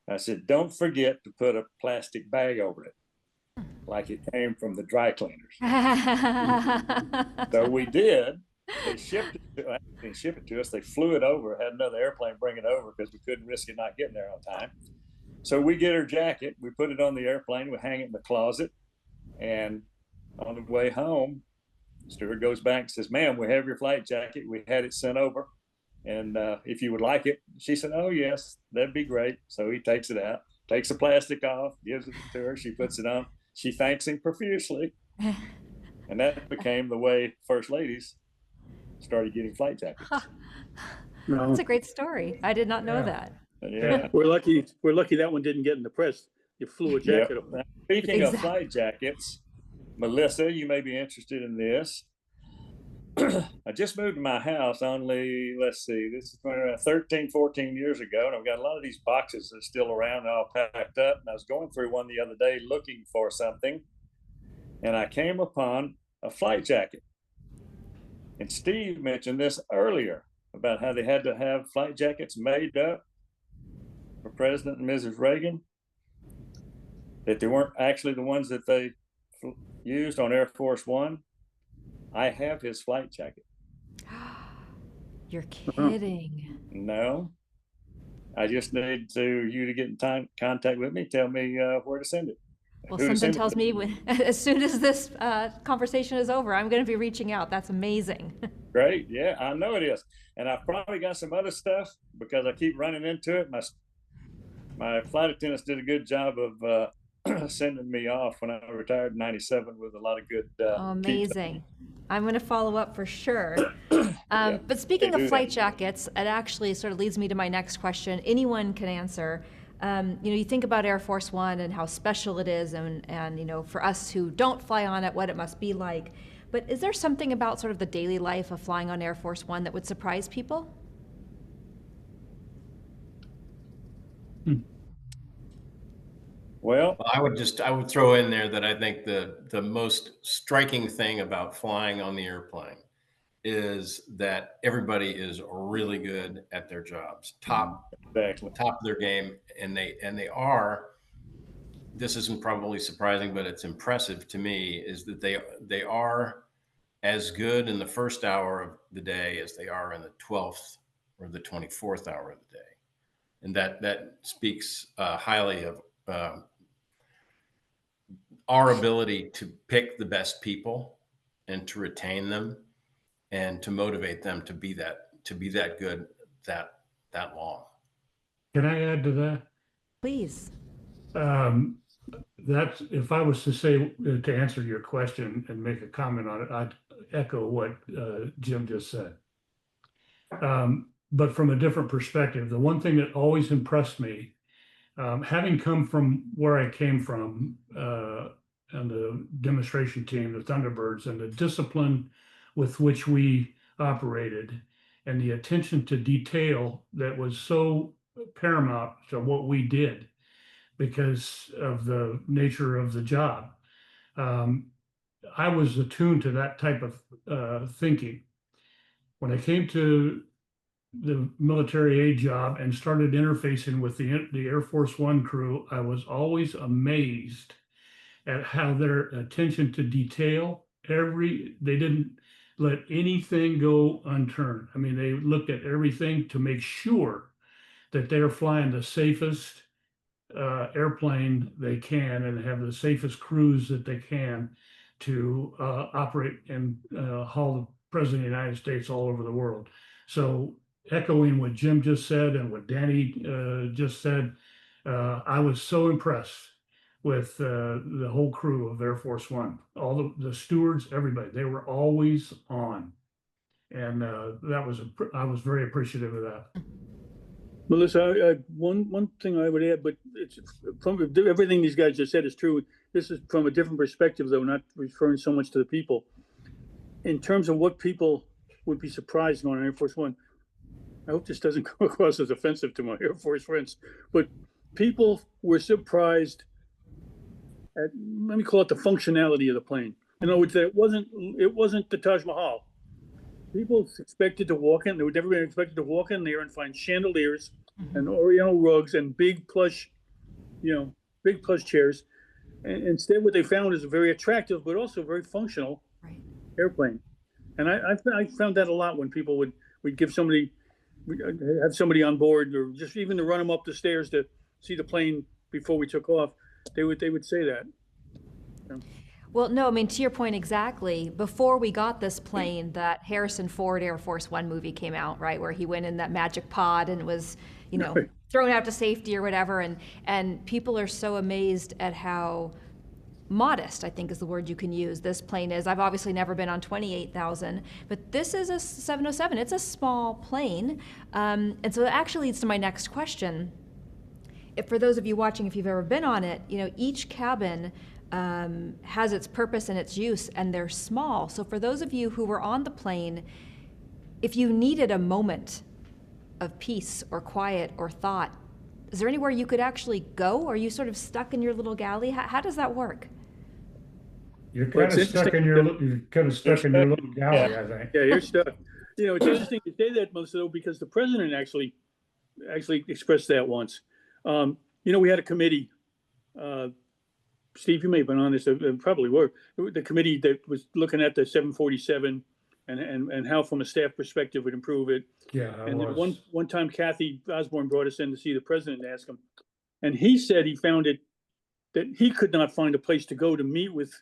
I said, don't forget to put a plastic bag over it, like it came from the dry cleaners. So we did. They shipped it to us. They flew it over, had another airplane bring it over because we couldn't risk it not getting there on time. So we get her jacket, we put it on the airplane, we hang it in the closet, and on the way home, steward goes back and says, ma'am, we have your flight jacket. We had it sent over, and if you would like it. She said, oh yes, that'd be great. So he takes it out, takes the plastic off, gives it to her, she puts it on. She thanks him profusely. And that became the way First Ladies started getting flight jackets. No, That's a great story. I did not know that. Yeah. we're lucky that one didn't get in the press. You flew a jacket over. Now, speaking Exactly. of flight jackets, Melissa, you may be interested in this. I just moved to my house only, let's see, this is around 13, 14 years ago. And I've got a lot of these boxes that are still around, all packed up. And I was going through one the other day looking for something. And I came upon a flight jacket. And Steve mentioned this earlier about how they had to have flight jackets made up for President and Mrs. Reagan, that they weren't actually the ones that they used on Air Force One. I have his flight jacket. You're kidding. No, I just need you to get in contact with me. Tell me where to send it. Well, Who to something send it tells to. me as soon as this conversation is over, I'm going to be reaching out. That's amazing. Great, yeah, I know it is, and I've probably got some other stuff because I keep running into it. My flight attendants did a good job of sending me off when I retired in '97 with a lot of good. Amazing. I'm going to follow up for sure. Yeah, But speaking they of do flight that. jackets, it actually sort of leads me to my next question. Anyone can answer. You think about Air Force One and how special it is, and for us who don't fly on it, what it must be like. But is there something about sort of the daily life of flying on Air Force One that would surprise people? Well, I would throw in there that I think the most striking thing about flying on the airplane is that everybody is really good at their jobs, top exactly. of their game, and they are. This isn't probably surprising, but it's impressive to me is that they are as good in the first hour of the day as they are in the 12th or the 24th hour of the day, and that speaks highly of our ability to pick the best people and to retain them and to motivate them to be that good that long. Can I add to that? Please. That's, if I was to say, to answer your question and make a comment on it, I'd echo what Jim just said. But from a different perspective, the one thing that always impressed me, having come from where I came from, and the demonstration team, the Thunderbirds, and the discipline with which we operated, and the attention to detail that was so paramount to what we did, because of the nature of the job. I was attuned to that type of thinking. When I came to the military aid job and started interfacing with the Air Force One crew, I was always amazed at how their attention to detail, they didn't let anything go unturned. I mean, they looked at everything to make sure that they're flying the safest airplane they can and have the safest crews that they can to operate and haul the President of the United States all over the world. So echoing what Jim just said and what Danny just said, I was so impressed with the whole crew of Air Force One, all the stewards, everybody. They were always on, and I was very appreciative of that. Melissa, one thing I would add, but it's from everything these guys just said is true. This is from a different perspective, though, not referring so much to the people. In terms of what people would be surprised on Air Force One, I hope this doesn't come across as offensive to my Air Force friends, but people were surprised at, let me call it, the functionality of the plane. In other words, it wasn't the Taj Mahal. People expected to walk in. They would never been expected to walk in there and find chandeliers and Oriental rugs and big plush chairs. And instead, what they found is a very attractive, but also very functional airplane. And I found that a lot when people would have somebody on board, or just even to run them up the stairs to see the plane before we took off. They would say that. Well, no, I mean, to your point exactly, before we got this plane, that Harrison Ford Air Force One movie came out, right, where he went in that magic pod and was, thrown out to safety or whatever. And people are so amazed at how modest, I think is the word you can use, this plane is. I've obviously never been on 28,000, but this is a 707. It's a small plane. And so that actually leads to my next question. For those of you watching, if you've ever been on it, each cabin has its purpose and its use, and they're small. So for those of you who were on the plane, if you needed a moment of peace or quiet or thought, is there anywhere you could actually go? Or are you sort of stuck in your little galley? How does that work? You're kind of stuck in your little galley, I think. Yeah, you're stuck. It's interesting to say that, Melissa, though, because the president actually expressed that once. We had a committee. Steve, you may have been on this, probably were. The committee that was looking at the 747 and how, from a staff perspective, would improve it. Yeah, and one time, Kathy Osborne brought us in to see the president and ask him, and he said he found it that he could not find a place to go to meet with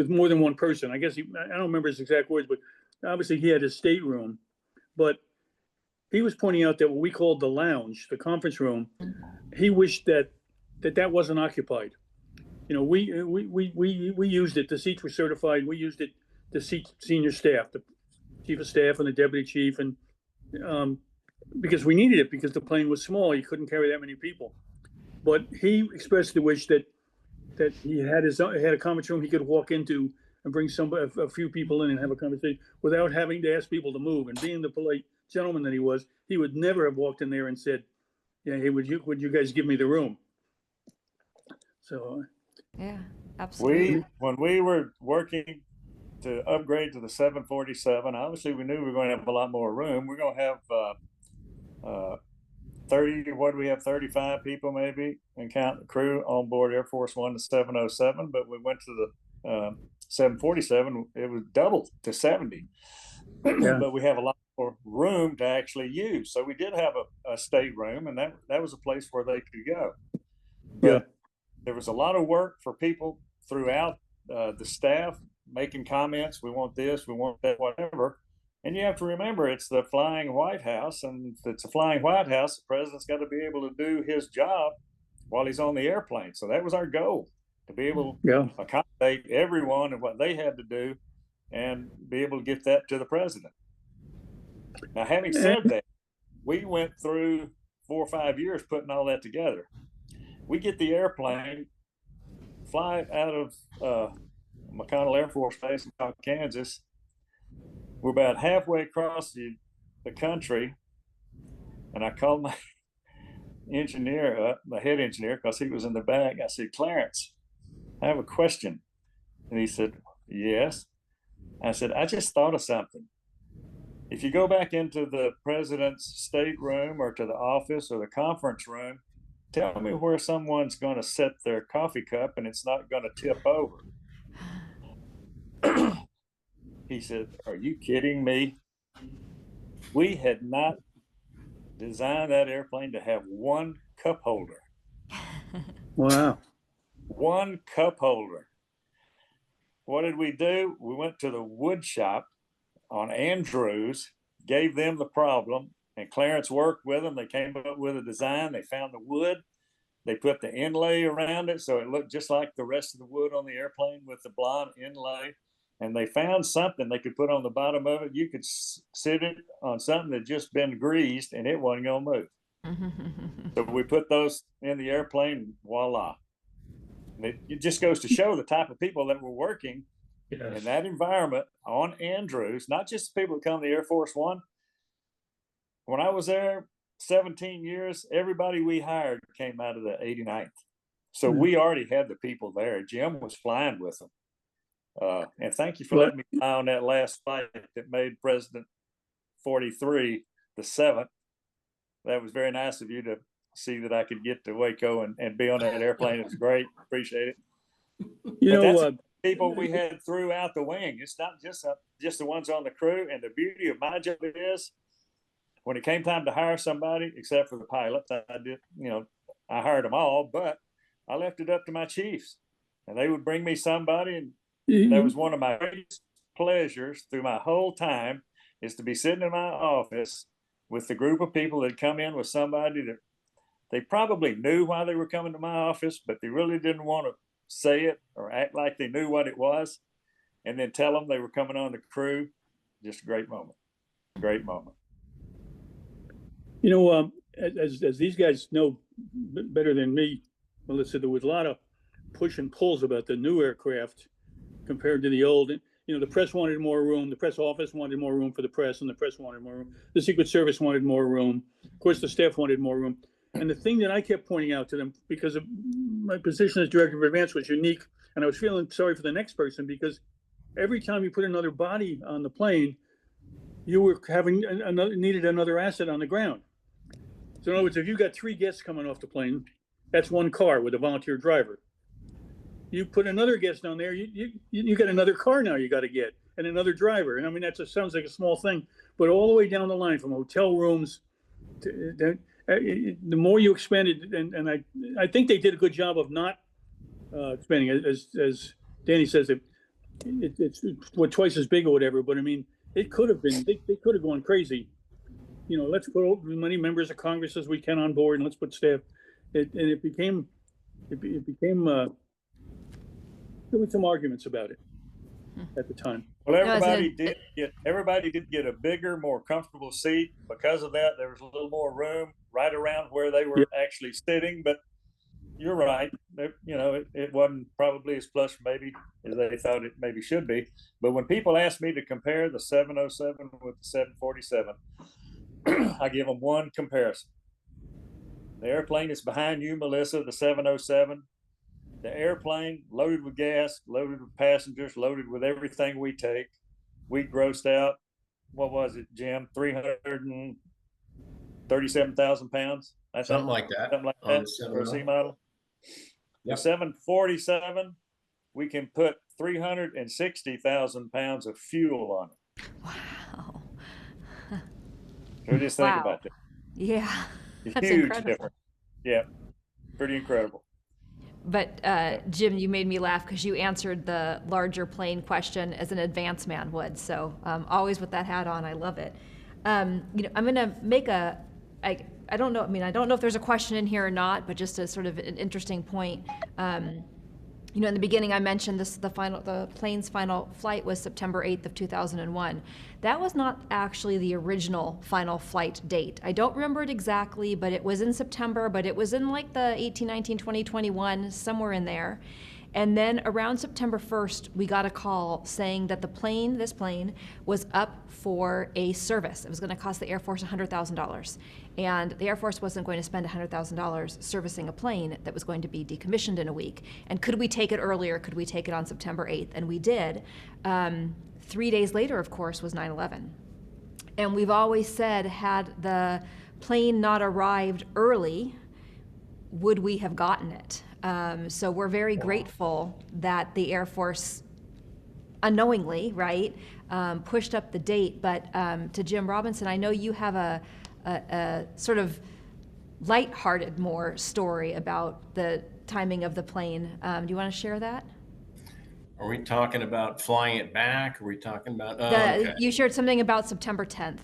more than one person. I guess I don't remember his exact words, but obviously he had his stateroom. But he was pointing out that what we called the lounge, the conference room, he wished that wasn't occupied. We used it. The seats were certified. We used it to seat senior staff, the chief of staff and the deputy chief, and because we needed it, because the plane was small, you couldn't carry that many people. But he expressed the wish that he had a conference room he could walk into and bring a few people in and have a conversation without having to ask people to move. And being the polite gentleman that he was, he would never have walked in there and said, "Hey, would you guys give me the room?" So. Yeah, absolutely. When we were working to upgrade to the 747, obviously we knew we were going to have a lot more room. We're going to have 30, what do we have, 35 people maybe, and count the crew on board Air Force One to 707. But we went to the 747, it was doubled to 70. Yeah. But we have a lot more room to actually use. So we did have a stateroom, and that was a place where they could go. But yeah. There was a lot of work for people throughout the staff making comments. We want this, we want that, whatever. And you have to remember, it's the flying White House. And if it's a flying White House, the president's got to be able to do his job while he's on the airplane. So that was our goal, to be able to accommodate everyone and what they had to do and be able to get that to the president. Now, having said that, we went through 4 or 5 years putting all that together. We get the airplane, fly out of McConnell Air Force Base in Kansas. We're about halfway across the country, and I called engineer up, the head engineer, because he was in the back. I said, Clarence, I have a question. And he said, yes. I said, I just thought of something. If you go back into the president's stateroom or to the office or the conference room, tell me where someone's going to set their coffee cup and it's not going to tip over. He said, are you kidding me? We had not designed that airplane to have one cup holder. Wow. One cup holder. What did we do? We went to the wood shop on Andrews, gave them the problem, and Clarence worked with them. They came up with a design. They found the wood. They put the inlay around it so it looked just like the rest of the wood on the airplane with the blonde inlay. And they found something they could put on the bottom of it. You could sit it on something that just been greased and it wasn't going to move. So we put those in the airplane, voila. And it just goes to show the type of people that were working in that environment on Andrews, not just the people that come to Air Force One. When I was there 17 years, everybody we hired came out of the 89th. So we already had the people there. Jim was flying with them. And thank you for letting me fly on that last flight that made President 43 the 7th. That was very nice of you to see that I could get to Waco and be on that airplane. It was great. Appreciate it. You But know, that's people we had throughout the wing. It's not just the ones on the crew. And the beauty of my job is when it came time to hire somebody, except for the pilots, I did, I hired them all, but I left it up to my chiefs. And they would bring me somebody, and that was one of my greatest pleasures through my whole time, is to be sitting in my office with the group of people that come in with somebody that they probably knew why they were coming to my office, but they really didn't want to say it or act like they knew what it was, and then tell them they were coming on the crew. Just a great moment. Great moment. You know, as these guys know better than me, Melissa, there was a lot of push and pulls about the new aircraft compared to the old. The press wanted more room. The press office wanted more room for the press, and the press wanted more room. The Secret Service wanted more room. Of course, the staff wanted more room. And the thing that I kept pointing out to them, because of my position as director of advance was unique, and I was feeling sorry for the next person, because every time you put another body on the plane, you were needed another asset on the ground. So in other words, if you've got 3 guests coming off the plane, that's 1 car with a volunteer driver. You put another guest down there, you got another car now you got to get, and another driver. And I mean, sounds like a small thing, but all the way down the line, from hotel rooms to the more you expanded, and I think they did a good job of not expanding, as Danny says, it's twice as big or whatever. But I mean, it could have been, they could have gone crazy. Let's put as many members of Congress as we can on board, and let's put staff. It became there were some arguments about it at the time. Well, everybody did get a bigger, more comfortable seat. Because of that, there was a little more room right around where they were actually sitting. But you're right. It wasn't probably as plush maybe as they thought it maybe should be. But when people ask me to compare the 707 with the 747, I give them one comparison. The airplane is behind you, Melissa, the 707. The airplane loaded with gas, loaded with passengers, loaded with everything we take. We grossed out, what was it, Jim? 337,000 pounds. Something like that. Something like that for a C model. The 747, we can put 360,000 pounds of fuel on it. Wow. So just think about that. Yeah. That's Huge incredible. difference. Yeah. Pretty incredible. But Jim, you made me laugh because you answered the larger plane question as an advance man would. So always with that hat on, I love it. I'm going to make I don't know. I mean, I don't know if there's a question in here or not, but just a sort of an interesting point. In the beginning, I mentioned the plane's final flight was September 8th of 2001. That was not actually the original final flight date. I don't remember it exactly, but it was in September, but it was in like the 18, 19, 20, 21, somewhere in there. And then around September 1st, we got a call saying that this plane was up for a service. It was going to cost the Air Force $100,000. And the Air Force wasn't going to spend $100,000 servicing a plane that was going to be decommissioned in a week. And could we take it earlier? Could we take it on September 8th? And we did. 3 days later, of course, was 9/11. And we've always said, had the plane not arrived early, would we have gotten it? So we're very grateful that the Air Force unknowingly, right, pushed up the date. But to Jim Robinson, I know you have a sort of lighthearted more story about the timing of the plane. Do you want to share that? Are we talking about flying it back? Are we talking about? Okay. You shared something about September 10th.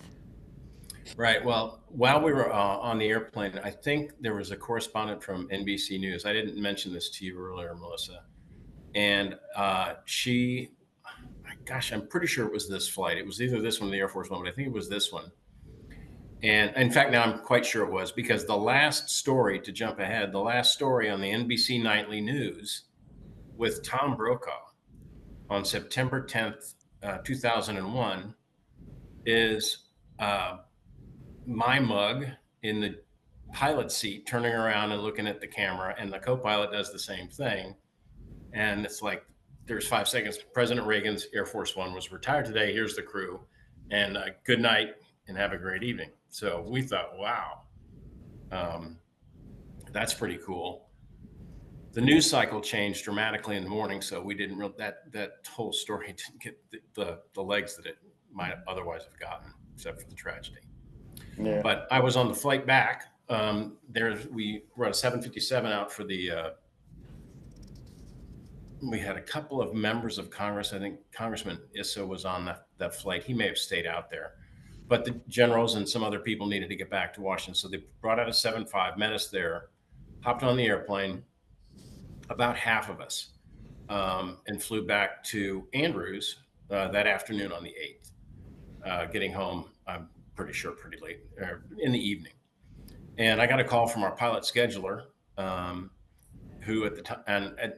Right. Well, while we were on the airplane, I think there was a correspondent from NBC News. I didn't mention this to you earlier, Melissa. And gosh, I'm pretty sure it was this flight. It was either this one or the Air Force One, but I think it was this one. And in fact, now I'm quite sure it was, because the last story, to jump ahead, the last story on the NBC Nightly News with Tom Brokaw on September 10th, 2001 is my mug in the pilot seat, turning around and looking at the camera, and the co-pilot does the same thing. And it's like, there's 5 seconds. President Reagan's Air Force One was retired today. Here's the crew, and good night and have a great evening. So we thought, wow, that's pretty cool. The news cycle changed dramatically in the morning, so we didn't that whole story didn't get the legs that it might otherwise have gotten, except for the tragedy. Yeah. But I was on the flight back. We were at a 757 out for the. We had a couple of members of Congress. I think Congressman Issa was on that flight. He may have stayed out there, but the generals and some other people needed to get back to Washington, so they brought out a 7.5, met us there, hopped on the airplane, about half of us, and flew back to Andrews that afternoon on the 8th, getting home, I'm pretty sure, pretty late in the evening. And I got a call from our pilot scheduler, who at the time, and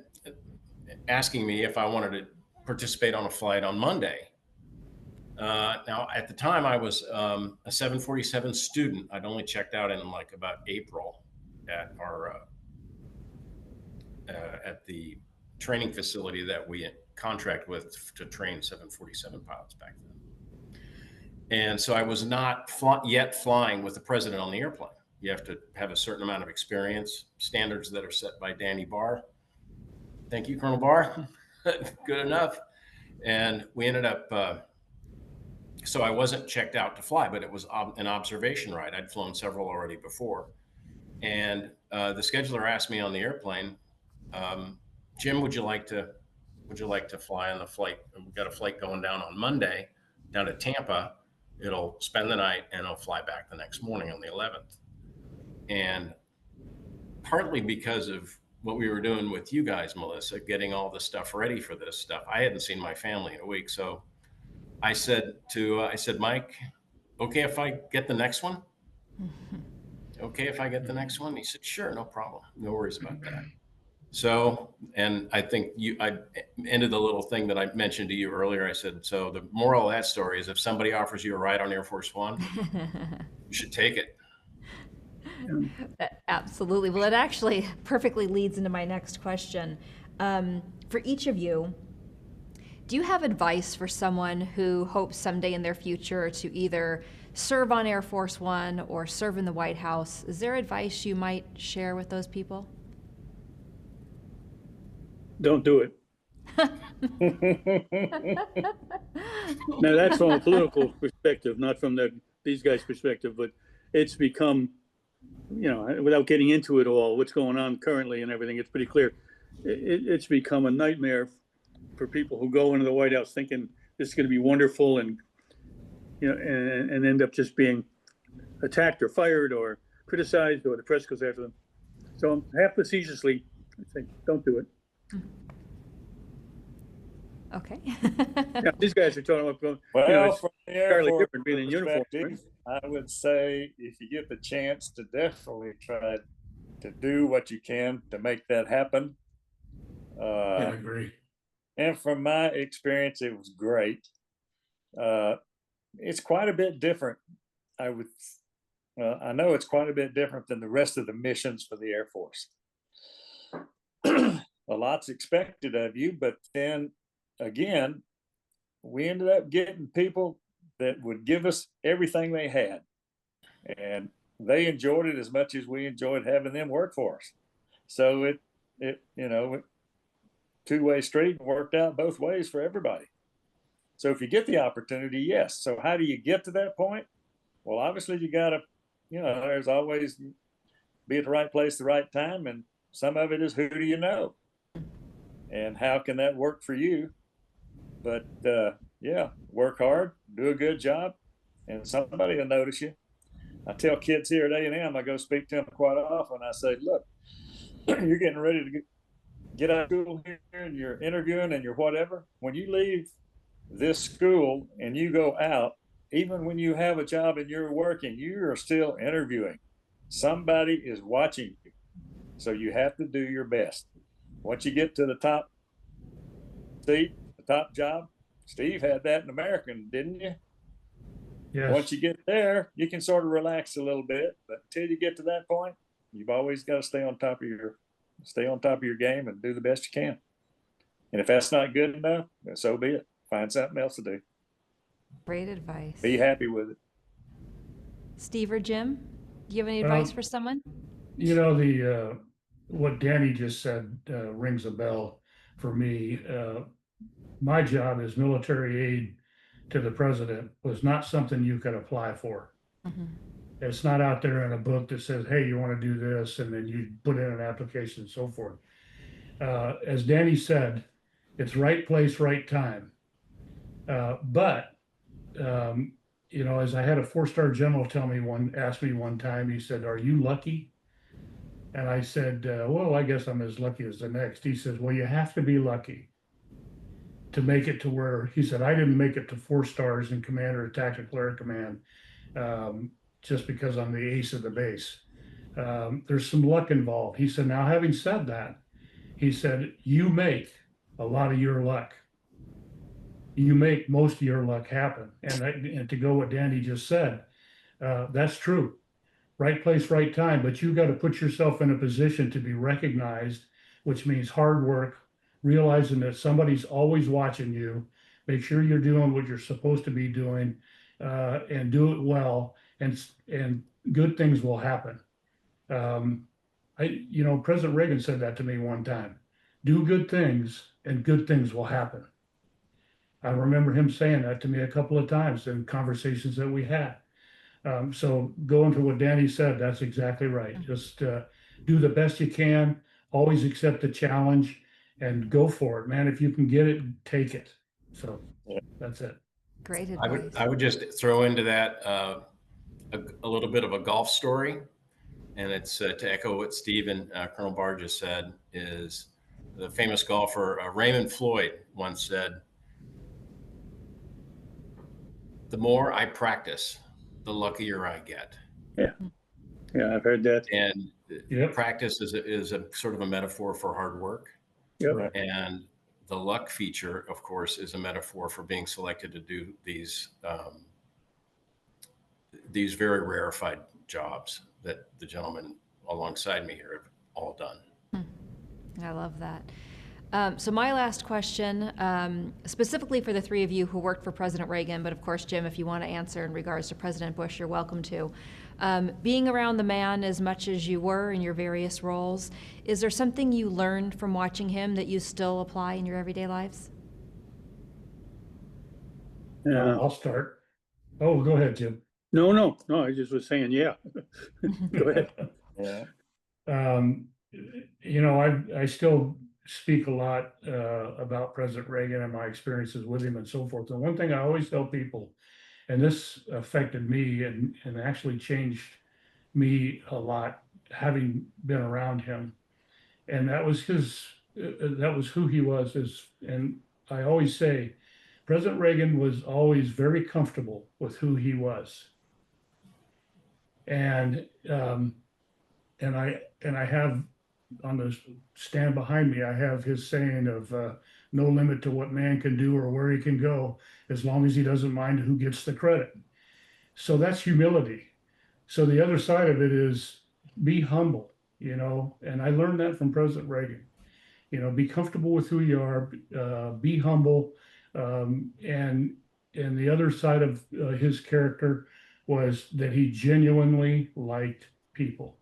asking me if I wanted to participate on a flight on Monday. Now, at the time, I was a 747 student. I'd only checked out in like about April at our at the training facility that we contract with to train 747 pilots back then. And so I was not yet flying with the president on the airplane. You have to have a certain amount of experience, standards that are set by Danny Barr. Thank you, Colonel Barr. Good enough. And we ended up, so I wasn't checked out to fly, but it was an observation ride. I'd flown several already before. And the scheduler asked me on the airplane, Jim, would you like to fly on the flight? We've got a flight going down on Monday down to Tampa. It'll spend the night and it'll fly back the next morning on the 11th. And partly because of what we were doing with you guys, Melissa, getting all the stuff ready for this stuff, I hadn't seen my family in a week. So I said, Mike, okay if I get the next one? Okay if I get the next one? He said, sure, no problem. No worries about that. So, and I think I ended the little thing that I mentioned to you earlier. I said, so the moral of that story is if somebody offers you a ride on Air Force One, you should take it. Absolutely. Well, it actually perfectly leads into my next question. For each of you, do you have advice for someone who hopes someday in their future to either serve on Air Force One or serve in the White House? Is there advice you might share with those people? Don't do it. Now that's from a political perspective, not from these guys' perspective, but it's become, without getting into it all, what's going on currently and everything, it's pretty clear. It's become a nightmare for people who go into the White House thinking this is going to be wonderful and end up just being attacked or fired or criticized, or the press goes after them. So half facetiously, I say, don't do it. Okay. These guys are talking about From the Air fairly Force different being in uniform. Right? I would say if you get the chance to definitely try to do what you can to make that happen. I agree. And from my experience, it was great. It's quite a bit different. I know it's quite a bit different than the rest of the missions for the Air Force. A lot's expected of you, but then again, we ended up getting people that would give us everything they had, and they enjoyed it as much as we enjoyed having them work for us. So it two-way street worked out both ways for everybody. So if you get the opportunity, yes. So how do you get to that point? Well, obviously you got to, there's always be at the right place, the right time. And some of it is who do you know? And how can that work for you? But yeah, work hard, do a good job, and somebody will notice you. I tell kids here at A&M, I go speak to them quite often. I say, look, you're getting ready to get out of school here and you're interviewing and you're whatever. When you leave this school and you go out, even when you have a job and you're working, you are still interviewing. Somebody is watching you. So you have to do your best. Once you get to the top seat, the top job, Steve had that in American, didn't you? Yes. Once you get there, you can sort of relax a little bit, but until you get to that point, you've always got to stay on top of your game and do the best you can. And if that's not good enough, then so be it. Find something else to do. Great advice. Be happy with it. Steve or Jim, do you have any advice for someone? The what Danny just said rings a bell for me. My job as military aide to the president was not something you could apply for. Mm-hmm. It's not out there in a book that says, hey, you want to do this, and then you put in an application and so forth. As Danny said, it's right place, right time. But as I had a 4-star general ask me one time, he said, are you lucky? And I said, well, I guess I'm as lucky as the next. He says, well, you have to be lucky to make it to where, he said, I didn't make it to 4 stars in command or tactical air command just because I'm the ace of the base. There's some luck involved. He said, now, having said that, he said, you make a lot of your luck. You make most of your luck happen. And to go what Danny just said, that's true. Right place, right time. But you got to put yourself in a position to be recognized, which means hard work, realizing that somebody's always watching you. Make sure you're doing what you're supposed to be doing, and do it well, and good things will happen. President Reagan said that to me one time. Do good things, and good things will happen. I remember him saying that to me a couple of times in conversations that we had. So going to what Danny said, that's exactly right. Just do the best you can, always accept the challenge, and go for it, man. If you can get it, take it. So that's it. Great advice. I would just throw into that a little bit of a golf story. And it's to echo what Steve and Colonel Barr just said, is the famous golfer Raymond Floyd once said, the more I practice, the luckier I get. Yeah, I've heard that. And Yep. practice is a sort of a metaphor for hard work. Yep. And the luck feature, of course, is a metaphor for being selected to do these very rarefied jobs that the gentlemen alongside me here have all done. I love that. So my last question, specifically for the three of you who worked for President Reagan, but of course, Jim, if you want to answer in regards to President Bush, you're welcome to. Being around the man as much as you were in your various roles, is there something you learned from watching him that you still apply in your everyday lives? I'll start. Oh, go ahead, Jim. No, I just was saying, yeah. Go ahead. Yeah. I still speak a lot about President Reagan and my experiences with him and so forth. And one thing I always tell people, and this affected me and actually changed me a lot, having been around him, and that was who he was. And I always say, President Reagan was always very comfortable with who he was. And I have on the stand behind me, I have his saying of no limit to what man can do or where he can go, as long as he doesn't mind who gets the credit. So that's humility. So the other side of it is be humble, and I learned that from President Reagan. Be comfortable with who you are, be humble, and the other side of his character was that he genuinely liked people.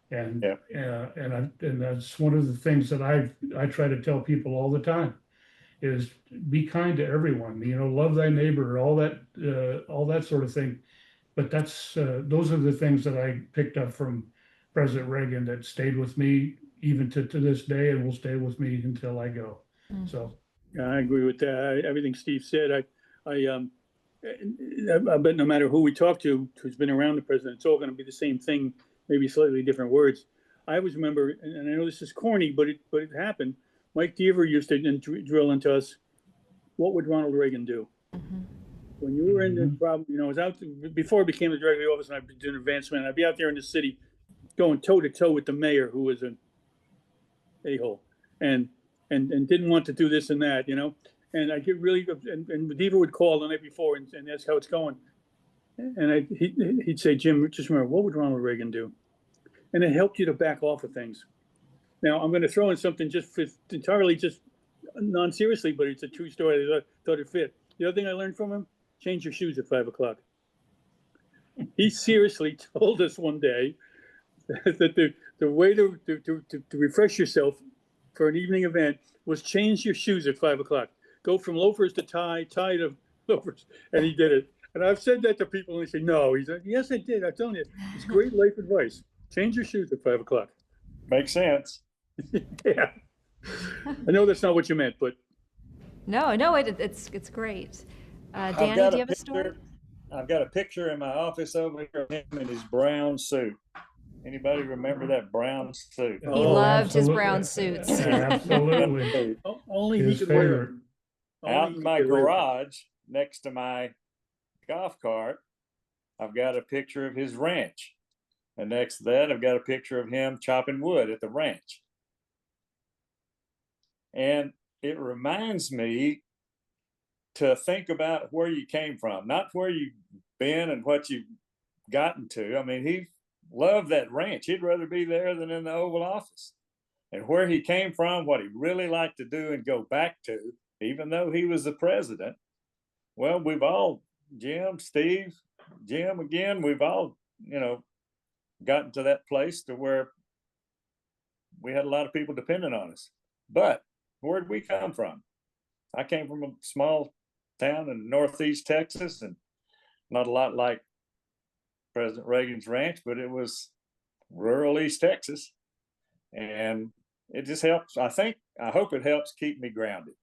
And Yeah. and that's one of the things that I try to tell people all the time is be kind to everyone. Love thy neighbor, all that sort of thing. But those are the things that I picked up from President Reagan that stayed with me even to this day, and will stay with me until I go. So Yeah, I agree with that. Everything Steve said. I bet no matter who we talk to who's been around the president, it's all going to be the same thing, maybe slightly different words. I always remember, and I know this is corny, but it happened. Mike Deaver used to drill into us, what would Ronald Reagan do? When you were in the problem, I was out before I became the director of the office, and I'd be doing advancement. I'd be out there in the city, going toe to toe with the mayor, who was an a-hole, and didn't want to do this and that, And I get really, and Deaver would call the night before and ask how it's going, and he'd say, Jim, just remember, what would Ronald Reagan do? And it helped you to back off of things. Now I'm going to throw in something entirely just non-seriously, but it's a true story. I thought it fit. The other thing I learned from him: change your shoes at 5 o'clock. He seriously told us one day that the way to refresh yourself for an evening event was change your shoes at 5 o'clock. Go from loafers to tie to loafers. And he did it. And I've said that to people and they say, no. He's like, yes, I did. I'm telling you, it's great life advice. Change your shoes at 5 o'clock. Makes sense. Yeah. I know that's not what you meant, but. No, it's great. Danny, do you have a story? I've got a picture in my office over here of him in his brown suit. Anybody remember that brown suit? He loved his brown suits. Absolutely. Only he could wear it. Out in my garage next to my golf cart, I've got a picture of his ranch. And next to that, I've got a picture of him chopping wood at the ranch. And it reminds me to think about where you came from, not where you've been and what you've gotten to. I mean, he loved that ranch. He'd rather be there than in the Oval Office. And where he came from, what he really liked to do and go back to, even though he was the president. Well, we've all, Jim, Steve, Jim again, we've all, gotten to that place to where we had a lot of people dependent on us. But where did we come from? I came from a small town in northeast Texas, and not a lot like President Reagan's ranch, but it was rural East Texas. And it just helps. I hope it helps keep me grounded.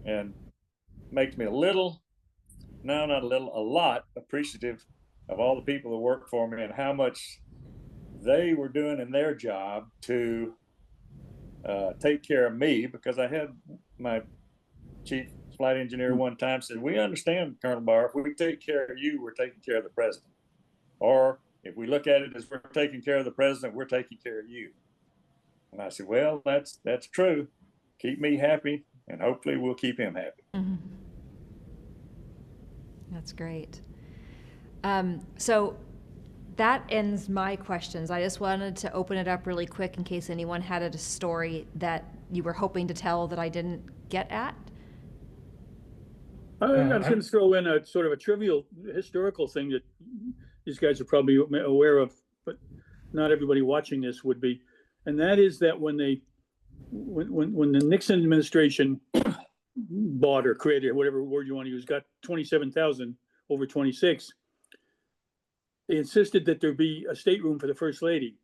And makes me a lot appreciative of all the people that work for me and how much they were doing in their job to take care of me, because I had my chief flight engineer one time said, we understand, Colonel Barr, if we take care of you, we're taking care of the president. Or if we look at it as we're taking care of the president, we're taking care of you. And I said, well, that's true. Keep me happy, and hopefully we'll keep him happy. Mm-hmm. That's great. So that ends my questions. I just wanted to open it up really quick in case anyone had a story that you were hoping to tell that I didn't get at. I was going to throw in a sort of a trivial historical thing that these guys are probably aware of, but not everybody watching this would be. And that is that when the Nixon administration bought or created, whatever word you want to use, got 27,000 over 26, they insisted that there be a stateroom for the First Lady.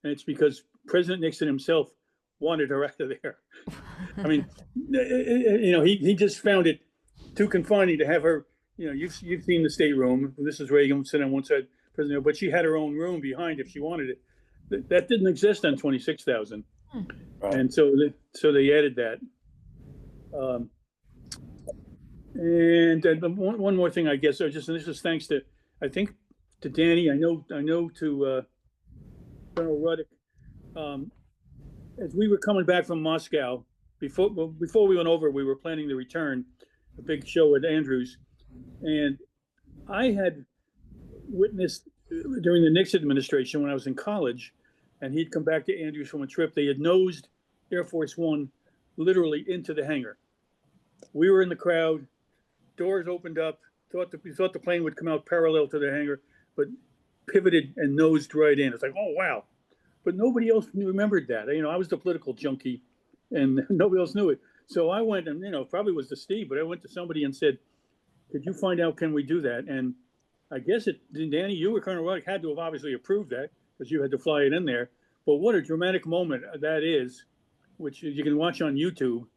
And it's because President Nixon himself wanted her out of there. I mean, he just found it too confining to have her, you've seen the stateroom. This is Reagan sitting on one side, President, but she had her own room behind if she wanted it. That didn't exist on 26,000. Right. And so they added that. And one more thing, I guess, and this is thanks to, I think, to Danny. I know to Colonel Ruddick, as we were coming back from Moscow, before we went over, we were planning to return, a big show at Andrews, and I had witnessed during the Nixon administration when I was in college, and he'd come back to Andrews from a trip. They had nosed Air Force One literally into the hangar. We were in the crowd, doors opened up. We thought the plane would come out parallel to the hangar, but pivoted and nosed right in. It's like, oh wow! But nobody else remembered that. I was the political junkie, and nobody else knew it. So I went and probably was to Steve, but I went to somebody and said, "Could you find out? Can we do that?" And I guess Danny, you were kind of right. Had to have obviously approved that because you had to fly it in there. But what a dramatic moment that is, which you can watch on YouTube,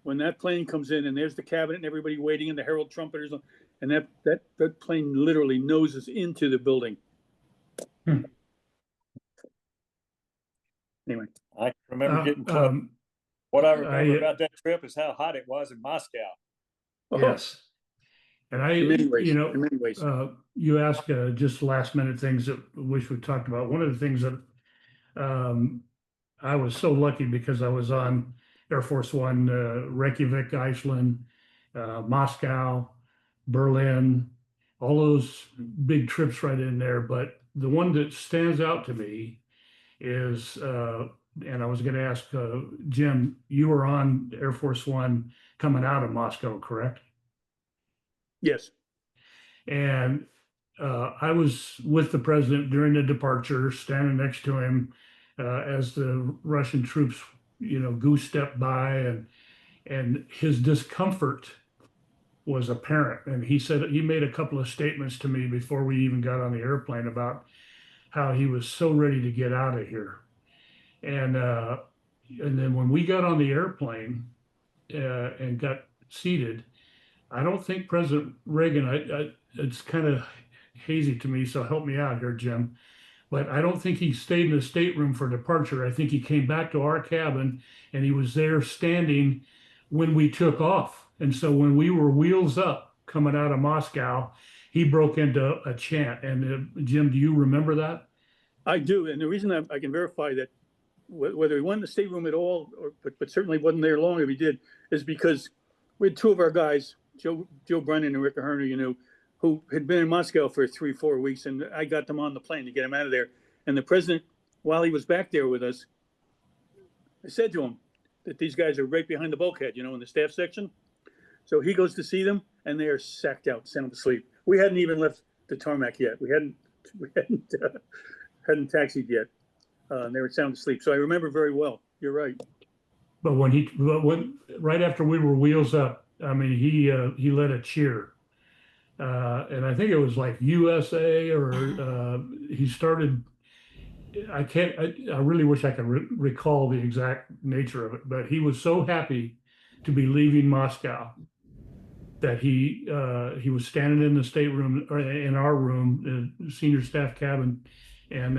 when that plane comes in and there's the cabinet and everybody waiting and the herald trumpeters, and that plane literally noses into the building. Anyway, I remember getting close. What I remember about that trip is how hot it was in Moscow. Yes. And in many ways. You ask just last minute things that I wish we talked about. One of the things that I was so lucky because I was on Air Force One, Reykjavik, Iceland, Moscow, Berlin, all those big trips right in there. But the one that stands out to me is, and I was going to ask Jim, you were on Air Force One coming out of Moscow, correct? Yes. And I was with the president during the departure, standing next to him as the Russian troops, goose-stepped by, and his discomfort was apparent. And he said he made a couple of statements to me before we even got on the airplane about how he was so ready to get out of here. And then when we got on the airplane and got seated, I don't think President Reagan, it's kind of hazy to me, so help me out here, Jim. But I don't think he stayed in the stateroom for departure. I think he came back to our cabin and he was there standing when we took off. And so when we were wheels up coming out of Moscow, he broke into a chant. And Jim, do you remember that? I do. And the reason I can verify that whether he went in the stateroom at all, but certainly wasn't there long if he did, is because we had two of our guys, Joe Brennan and Rick Ahern, who had been in Moscow for 3-4 weeks, and I got them on the plane to get him out of there. And the president, while he was back there with us, I said to him that these guys are right behind the bulkhead, in the staff section. So he goes to see them, and they are sacked out, sent them to sleep. We hadn't even left the tarmac yet. We hadn't taxied yet. And they were sound asleep. So I remember very well. You're right. But when right after we were wheels up, I mean, he led a cheer. And I think it was like USA or he started, I really wish I could recall the exact nature of it, but he was so happy to be leaving Moscow that he was standing in the stateroom, or in our room, the senior staff cabin, and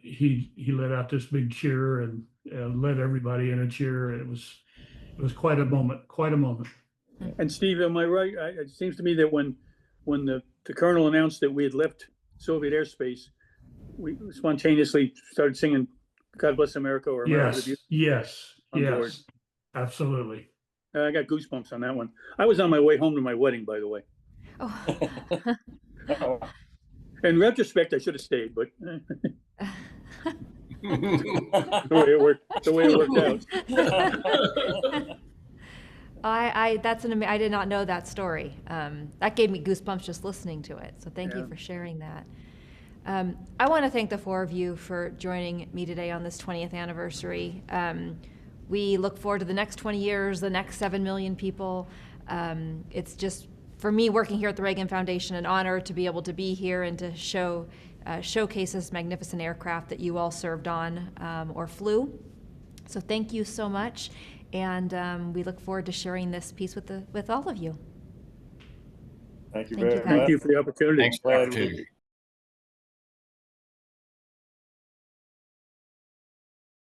he let out this big cheer and led everybody in a cheer. It was quite a moment. And Steve, am I right? It seems to me that when the colonel announced that we had left Soviet airspace, we spontaneously started singing "God Bless America" or "America the Beautiful." Yes, board. Absolutely. I got goosebumps on that one. I was on my way home to my wedding, by the way. Oh. In retrospect, I should have stayed, but the way it worked out. I did not know that story. That gave me goosebumps just listening to it. So thank you for sharing that. I want to thank the four of you for joining me today on this 20th anniversary. We look forward to the next 20 years, the next 7 million people. It's just, for me, working here at the Reagan Foundation, an honor to be able to be here and to showcase this magnificent aircraft that you all served on or flew. So thank you so much. And we look forward to sharing this piece with all of you. Thank you very much. Thank you for the opportunity. Thanks for the opportunity.